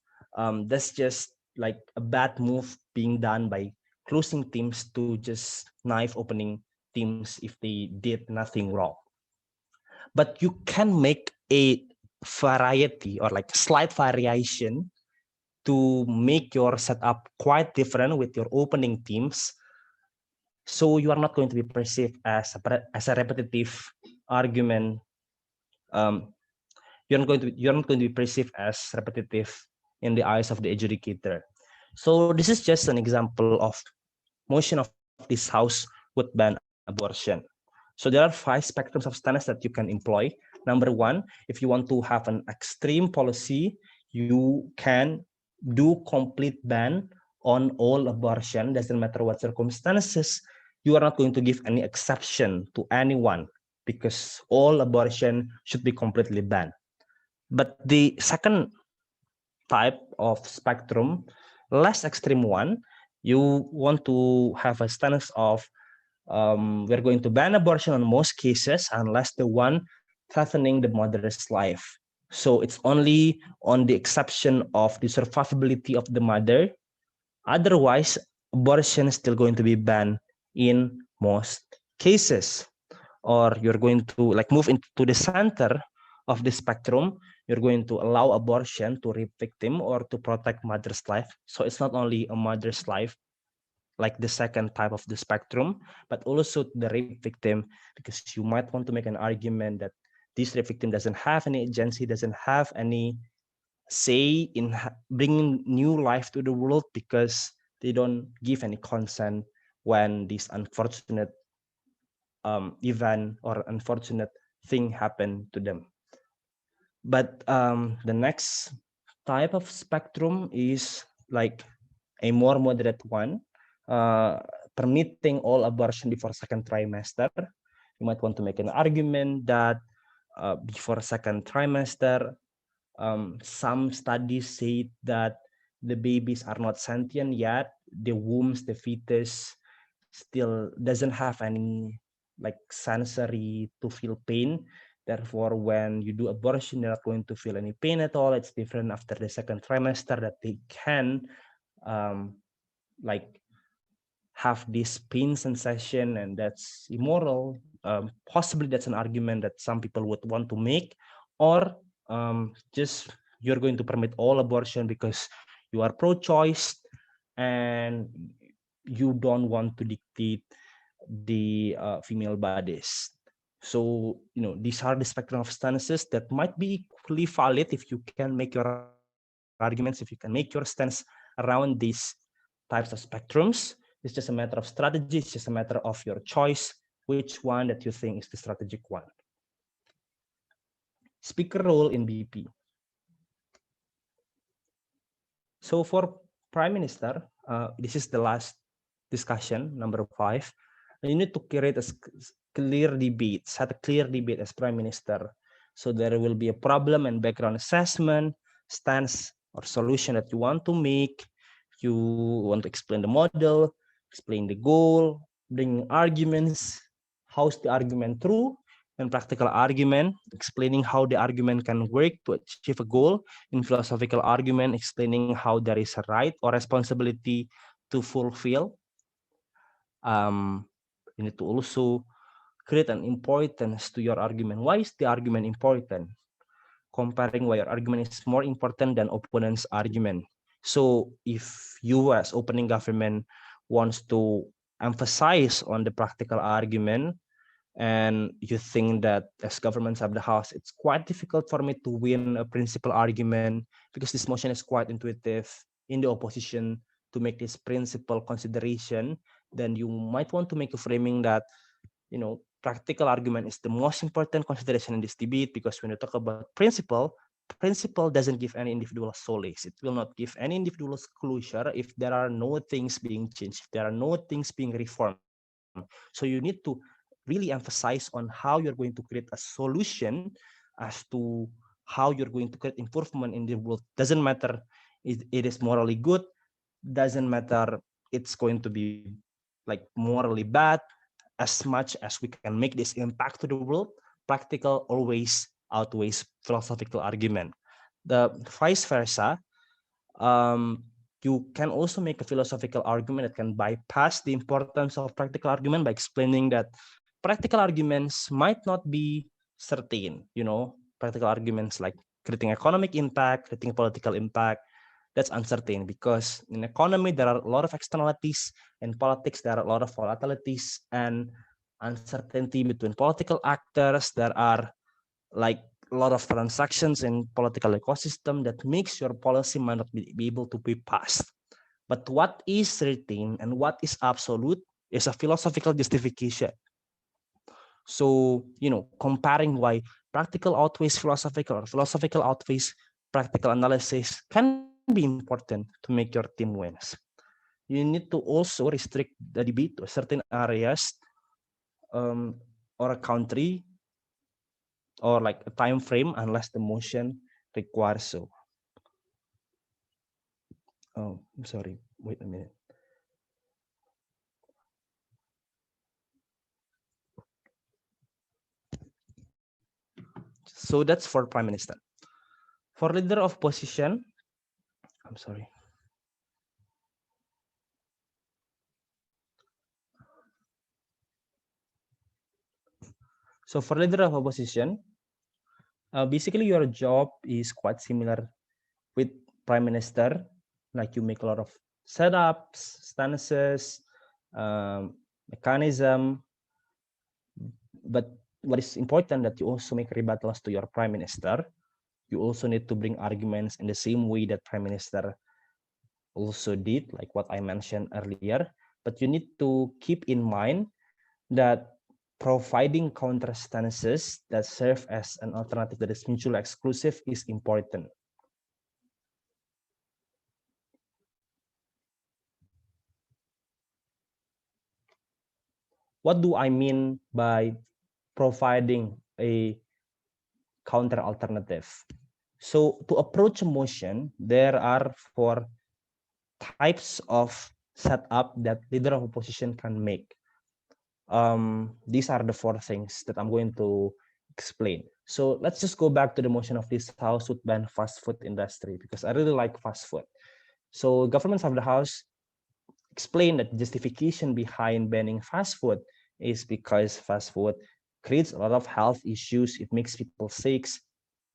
[SPEAKER 5] that's just like a bad move being done by closing teams to just knife opening teams if they did nothing wrong. But you can make a variety or like slight variation to make your setup quite different with your opening teams, so you are not going to be perceived as a repetitive argument. You're not going to be perceived as repetitive in the eyes of the adjudicator. So this is just an example of motion of this house would ban abortion. So there are 5 spectrums of stance that you can employ. Number 1, if you want to have an extreme policy, you can do complete ban on all abortion, doesn't matter what circumstances. You are not going to give any exception to anyone because all abortion should be completely banned. But the second type of spectrum, less extreme one, you want to have a stance of we're going to ban abortion on most cases unless the one threatening the mother's life. So it's only on the exception of the survivability of the mother. Otherwise, abortion is still going to be banned in most cases. Or you're going to like move into the center of the spectrum. You're going to allow abortion to rape victim or to protect mother's life. So it's not only a mother's life, like the second type of the spectrum, but also the rape victim, because you might want to make an argument that this rape victim doesn't have any agency, doesn't have any say in bringing new life to the world because they don't give any consent when this unfortunate event or unfortunate thing happened to them. But the next type of spectrum is like a more moderate one, permitting all abortion before second trimester. You might want to make an argument that before second trimester, some studies say that the babies are not sentient yet. The wombs, the fetus still doesn't have any like sensory to feel pain. Therefore, when you do abortion, you're not going to feel any pain at all. It's different after the second trimester that they can like have this pain sensation, and that's immoral. Possibly that's an argument that some people would want to make, or just you're going to permit all abortion because you are pro-choice and you don't want to dictate the female bodies. So, you know, these are the spectrum of stances that might be equally valid if you can make your arguments, if you can make your stance around these types of spectrums. It's just a matter of strategy. It's just a matter of your choice, which one that you think is the strategic one. Speaker role in BP. So for Prime Minister, this is the last discussion, number 5. You need to create a clear debate, set a clear debate as Prime Minister. So there will be a problem and background assessment, stance or solution that you want to make. You want to explain the model, explain the goal, bring arguments, how's the argument true, and practical argument, explaining how the argument can work to achieve a goal. In philosophical argument, explaining how there is a right or responsibility to fulfill. You need to also create an importance to your argument. Why is the argument important? Comparing why your argument is more important than opponent's argument. So if you as opening government wants to emphasize on the practical argument, and you think that as governments of the house, it's quite difficult for me to win a principal argument because this motion is quite intuitive in the opposition to make this principal consideration, then you might want to make a framing that, practical argument is the most important consideration in this debate, because when you talk about principle doesn't give any individual solace. It will not give any individual closure if there are no things being changed, if there are no things being reformed. So you need to really emphasize on how you're going to create a solution as to how you're going to create improvement in the world. Doesn't matter if it is morally good, doesn't matter it's going to be like morally bad. As much as we can make this impact to the world, practical always outweighs philosophical argument. The vice versa, you can also make a philosophical argument that can bypass the importance of practical argument by explaining that practical arguments might not be certain. Practical arguments like creating economic impact, creating political impact, that's uncertain, because in economy there are a lot of externalities, in politics there are a lot of volatilities and uncertainty between political actors. There are like a lot of transactions in political ecosystem that makes your policy might not be able to be passed. But what is certain and what is absolute is a philosophical justification. So, comparing why practical outweighs philosophical or philosophical outweighs practical analysis can be important to make your team wins. You need to also restrict the debate to certain areas or a country or like a time frame unless the motion requires so. Oh, I'm sorry. Wait a minute. So that's for Prime Minister. For leader of opposition, I'm sorry. So for leader of opposition, basically your job is quite similar with Prime Minister. Like you make a lot of setups, stances, mechanism. But what is important that you also make rebuttals to your Prime Minister. You also need to bring arguments in the same way that Prime Minister also did, like what I mentioned earlier. But you need to keep in mind that providing counter stances that serve as an alternative that is mutually exclusive is important. What do I mean by providing a counter alternative? So to approach a motion, there are 4 types of setup that leader of opposition can make. These are the 4 things that I'm going to explain. So let's just go back to the motion of this house would ban fast food industry, because I really like fast food. So governments of the house explain that the justification behind banning fast food is because fast food creates a lot of health issues. It makes people sick.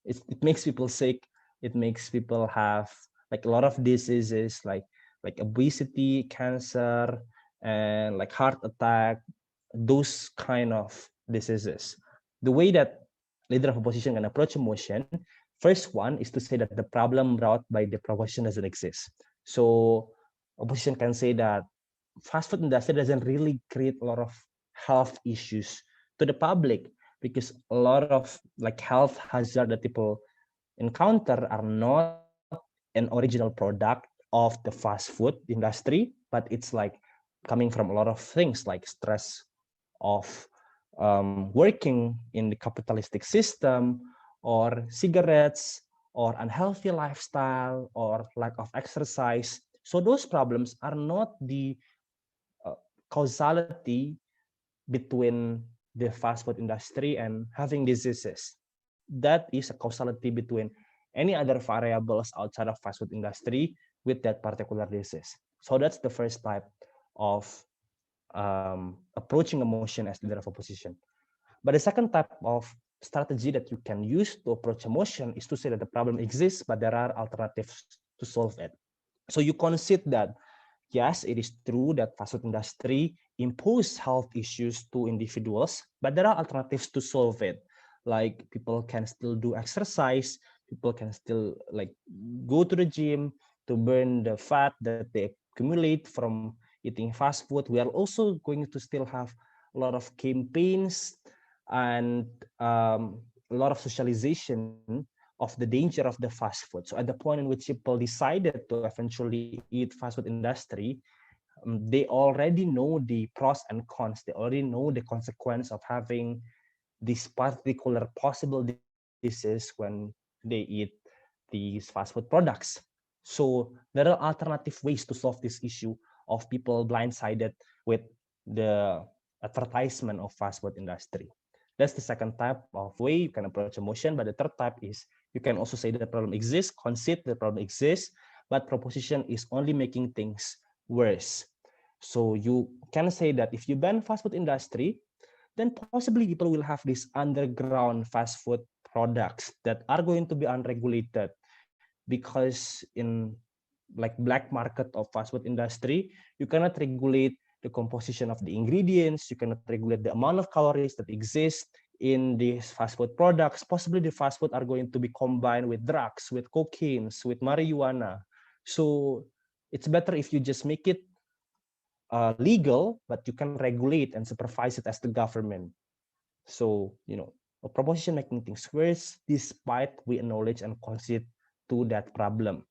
[SPEAKER 5] It makes people sick. It makes people have like a lot of diseases like obesity, cancer, and like heart attack, those kind of diseases. The way that leader of opposition can approach a motion, first one is to say that the problem brought by the proposition doesn't exist. So opposition can say that fast food industry doesn't really create a lot of health issues to the public, because a lot of like health hazard that people encounter are not an original product of the fast food industry, but it's like coming from a lot of things like stress of working in the capitalistic system, or cigarettes, or unhealthy lifestyle, or lack of exercise. So those problems are not the causality between the fast food industry and having diseases. That is a causality between any other variables outside of fast food industry with that particular disease. So that's the first type of approaching emotion as leader of opposition. But the second type of strategy that you can use to approach emotion is to say that the problem exists, but there are alternatives to solve it. So you concede that, yes, it is true that fast food industry impose health issues to individuals, but there are alternatives to solve it. Like people can still do exercise, people can still like go to the gym to burn the fat that they accumulate from eating fast food. We are also going to still have a lot of campaigns and a lot of socialization of the danger of the fast food. So at the point in which people decided to eventually eat fast food industry, they already know the pros and cons. They already know the consequence of having this particular possible disease when they eat these fast food products. So there are alternative ways to solve this issue of people blindsided with the advertisement of fast food industry. That's the second type of way you can approach emotion. But the third type is you can also say that the problem exists, concede the problem exists, but proposition is only making things worse. So you can say that if you ban fast food industry, then possibly people will have these underground fast food products that are going to be unregulated, because in like black market of fast food industry, you cannot regulate the composition of the ingredients, you cannot regulate the amount of calories that exist in these fast food products. Possibly the fast food are going to be combined with drugs, with cocaine, with marijuana. So it's better if you just make it legal, but you can regulate and supervise it as the government. So, you know, a proposition making things worse, despite we acknowledge and concede to that problem.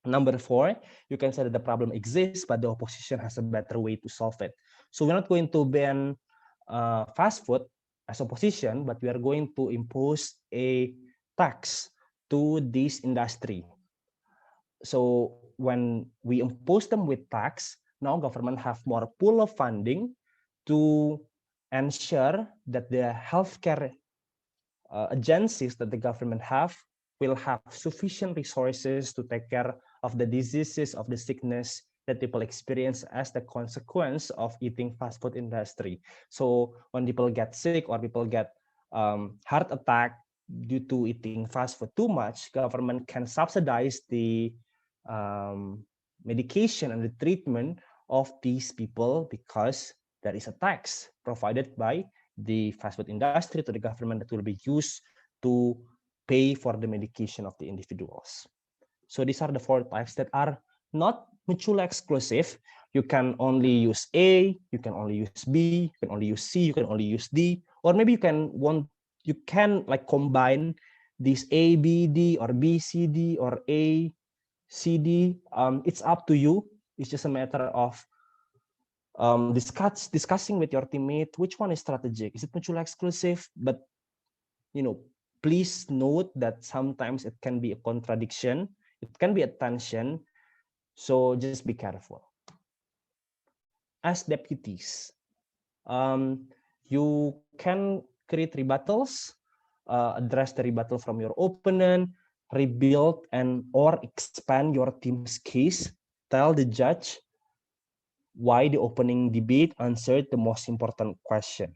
[SPEAKER 5] Number 4, you can say that the problem exists, but the opposition has a better way to solve it. So we're not going to ban fast food as opposition, but we are going to impose a tax to this industry. So when we impose them with tax, now government have more pool of funding to ensure that the healthcare agencies that the government will have sufficient resources to take care of the diseases, of the sickness that people experience as the consequence of eating fast food industry. So when people get sick or people get heart attack due to eating fast food too much, government can subsidize the medication and the treatment of these people, because there is a tax provided by the fast food industry to the government that will be used to pay for the medication of the individuals. So these are the 4 types that are not mutually exclusive. You can only use A, you can only use B, you can only use C, you can only use D, or maybe you can like combine these A, B, D, or B, C, D, or A, C, D. It's up to you. It's just a matter of discussing with your teammate which one is strategic. Is it mutually exclusive? But you know, please note that sometimes it can be a contradiction, it can be a tension, so just be careful. As deputies, you can create rebuttals, address the rebuttal from your opponent, rebuild and or expand your team's case, tell the judge why the opening debate answered the most important question.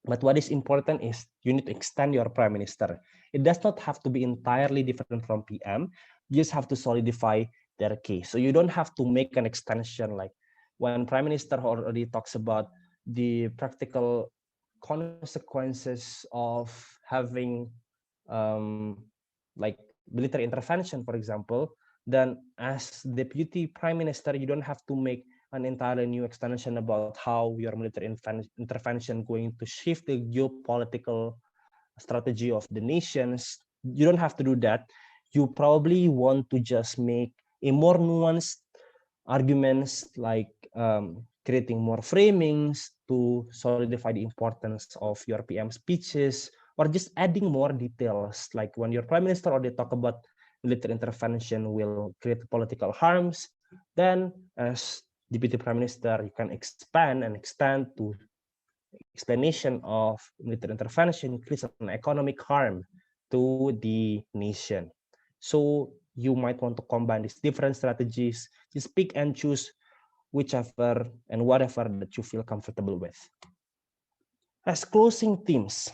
[SPEAKER 5] But what is important is you need to extend your prime minister. It does not have to be entirely different from PM. You just have to solidify their case. So you don't have to make an extension like when prime minister already talks about the practical consequences of having like military intervention, for example, then as deputy prime minister, you don't have to make an entirely new extension about how your military intervention going to shift the geopolitical strategy of the nations. You don't have to do that. You probably want to just make a more nuanced arguments, like creating more framings to solidify the importance of your PM speeches, or just adding more details, like when your prime minister already talk about military intervention will create political harms, Then, as Deputy Prime Minister, you can expand and extend to explanation of military intervention, increase on economic harm to the nation. So you might want to combine these different strategies. Just pick and choose whichever and whatever that you feel comfortable with. As closing themes,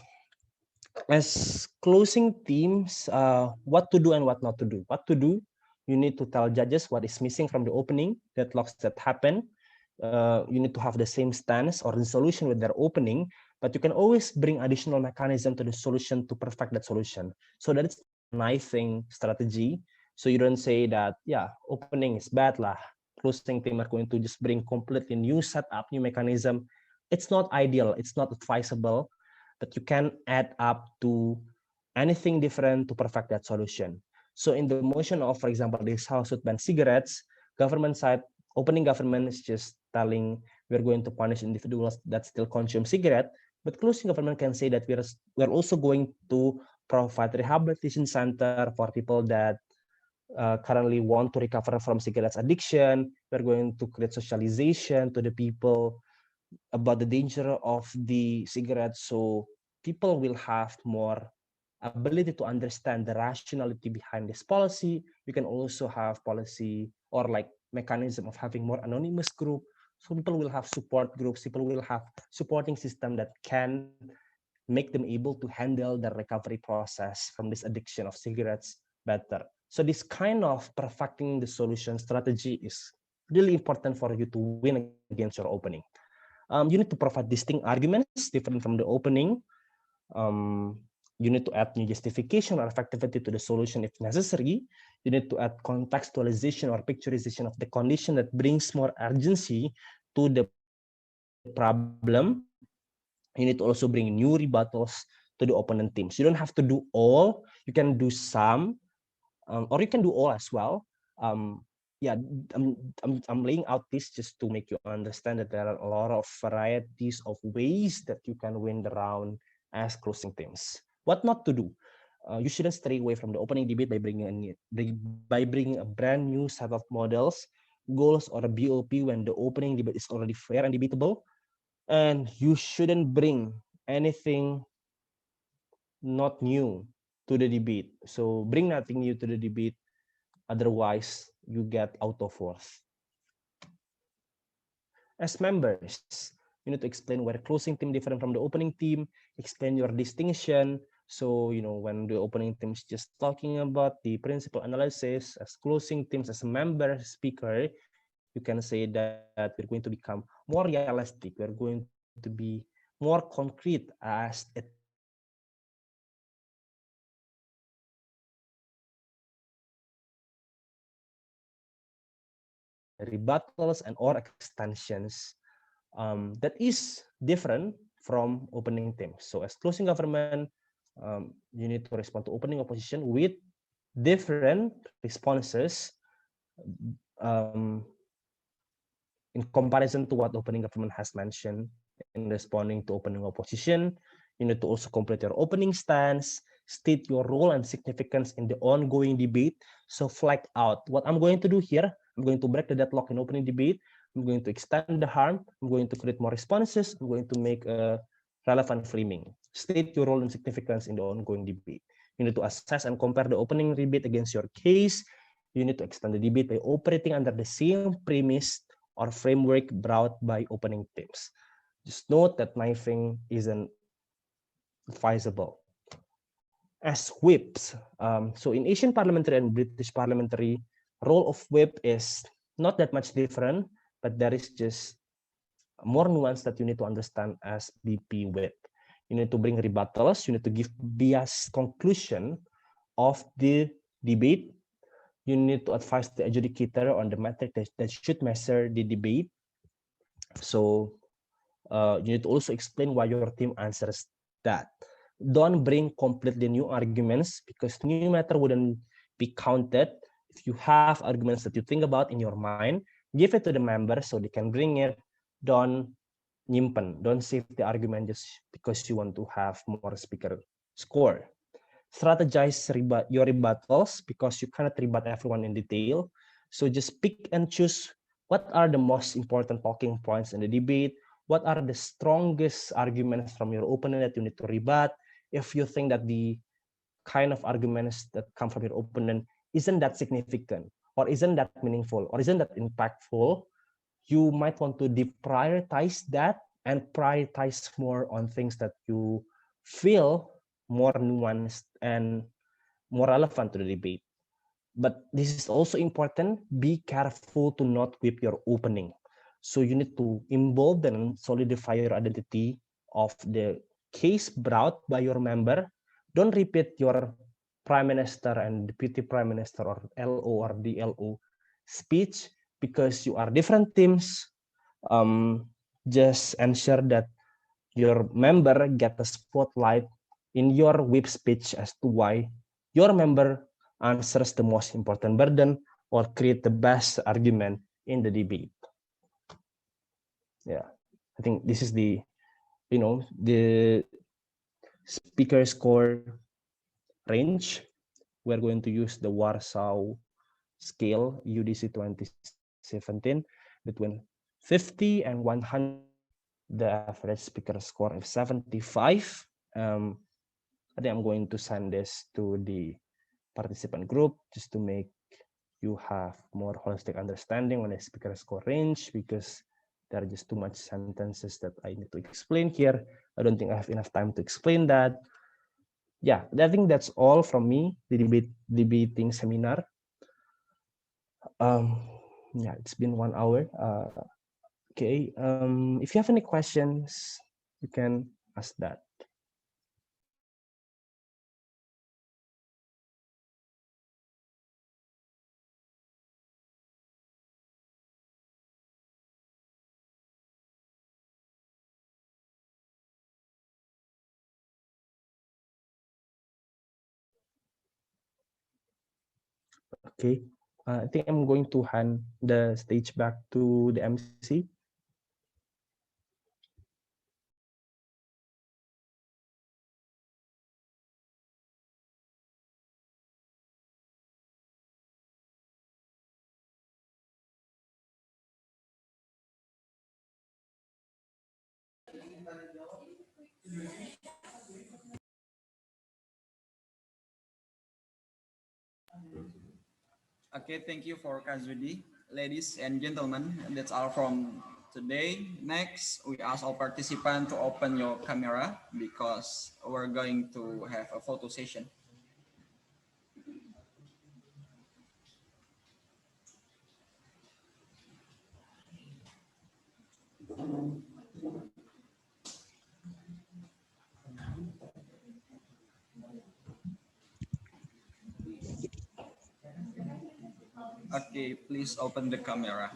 [SPEAKER 5] what to do and what not to do. What to do, you need to tell judges what is missing from the opening, deadlocks that happen. You need to have the same stance or resolution with their opening, but you can always bring additional mechanism to the solution to perfect that solution. So that's knifing strategy. So you don't say that, yeah, opening is bad lah. Closing team are going to just bring completely new setup, new mechanism. It's not ideal. It's not advisable, but you can add up to anything different to perfect that solution. So in the motion of, for example, this house would ban cigarettes, government side, opening government is just telling we're going to punish individuals that still consume cigarette, but closing government can say that we're also going to provide rehabilitation center for people that currently want to recover from cigarettes addiction. We're going to create socialization to the people about the danger of the cigarettes, so people will have more ability to understand the rationality behind this policy. We can also have policy or like mechanism of having more anonymous group, so people will have support groups, people will have supporting system that can make them able to handle the recovery process from this addiction of cigarettes better. So this kind of perfecting the solution strategy is really important for you to win against your opening. You need to provide distinct arguments different from the opening. You need to add new justification or effectivity to the solution if necessary. You need to add contextualization or picturization of the condition that brings more urgency to the problem. You need to also bring new rebuttals to the opponent teams. You don't have to do all. You can do some, or you can do all as well. Yeah, I'm laying out this just to make you understand that there are a lot of varieties of ways that you can win the round as closing themes. What not to do? You shouldn't stray away from the opening debate by bringing a brand new set of models, goals, or a BOP when the opening debate is already fair and debatable. And you shouldn't bring anything not new to the debate. So bring nothing new to the debate, otherwise you get out of worth. As members, you need to explain where closing team different from the opening team, explain your distinction. So, when the opening team is just talking about the principal analysis, as closing teams, as a member, as a speaker, you can say that we're going to become more realistic. We're going to be more concrete as it rebuttals and or extensions that is different from opening team. So as closing government, you need to respond to opening opposition with different responses in comparison to what opening government has mentioned in responding to opening opposition. You need to also complete your opening stance, state your role and significance in the ongoing debate. So flag out what I'm going to do here. I'm going to break the deadlock in opening debate. I'm going to extend the harm. I'm going to create more responses. I'm going to make a relevant framing. State your role and significance in the ongoing debate. You need to assess and compare the opening debate against your case. You need to extend the debate by operating under the same premise or framework brought by opening teams. Just note that knifing isn't advisable. As whips, so in Asian parliamentary and British parliamentary, role of whip is not that much different, but there is just more nuance that you need to understand as BP whip. You need to bring rebuttals, you need to give biased conclusion of the debate. You need to advise the adjudicator on the metric that should measure the debate. So you need to also explain why your team answers that. Don't bring completely new arguments, because new matter wouldn't be counted. If you have arguments that you think about in your mind, give it to the members so they can bring it. Don't nyimpen, don't save the argument just because you want to have more speaker score. Strategize your rebuttals, because you cannot rebut everyone in detail. So just pick and choose what are the most important talking points in the debate, what are the strongest arguments from your opponent that you need to rebut. If you think that the kind of arguments that come from your opponent isn't that significant, or isn't that meaningful, or isn't that impactful, you might want to deprioritize that and prioritize more on things that you feel more nuanced and more relevant to the debate. But this is also important. Be careful to not whip your opening. So you need to embolden and solidify your identity of the case brought by your member. Don't repeat your prime minister and deputy prime minister or LO or DLO speech because you are different teams. Just ensure that your member get the spotlight in your whip speech as to why your member answers the most important burden or create the best argument in the debate. Yeah, I think this is the, the speaker score range. We're going to use the Warsaw scale UDC 2017 between 50 and 100. The average speaker score of 75. I think I'm going to send this to the participant group just to make you have more holistic understanding on the speaker score range, because there are just too much sentences that I need to explain here. I don't think I have enough time to explain that. Yeah, I think that's all from me, the debating seminar. Yeah, it's been 1 hour. Okay, if you have any questions, you can ask that. Okay, I think I'm going to hand the stage back to the MC.
[SPEAKER 1] Okay, thank you for Kak Zudi. Ladies and gentlemen, that's all from today. Next, we ask all participants to open your camera because we're going to have a photo session. Okay, please open the camera.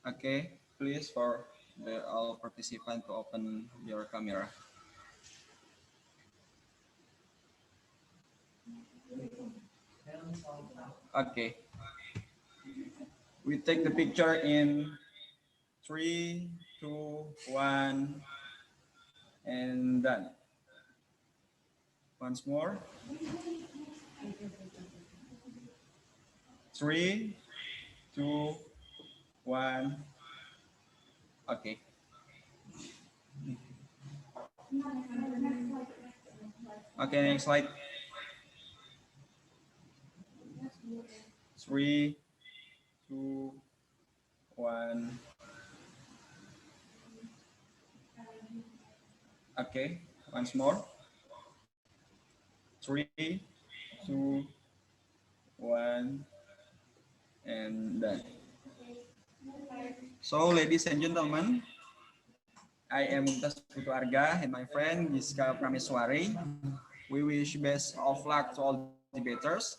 [SPEAKER 1] Okay, please for all participants to open your camera. Okay. We take the picture in 3, 2, 1, and done. Once more. 3, 2, 1. Okay. Okay, next slide. 3, 2, 1. Okay, once more. 3, 2, 1, and done. So, ladies and gentlemen, I am Mumtaz Putu Arga and my friend Giska Prameswari. We wish best of luck to all motivators.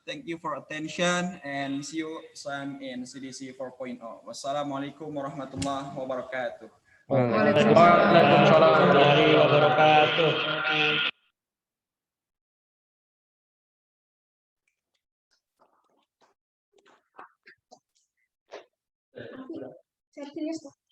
[SPEAKER 1] Thank you for attention and see you soon in CDC 4.0. Wassalamualaikum warahmatullahi wabarakatuh.
[SPEAKER 7] Waalaikumsalam warahmatullahi wabarakatuh.
[SPEAKER 2] Serius.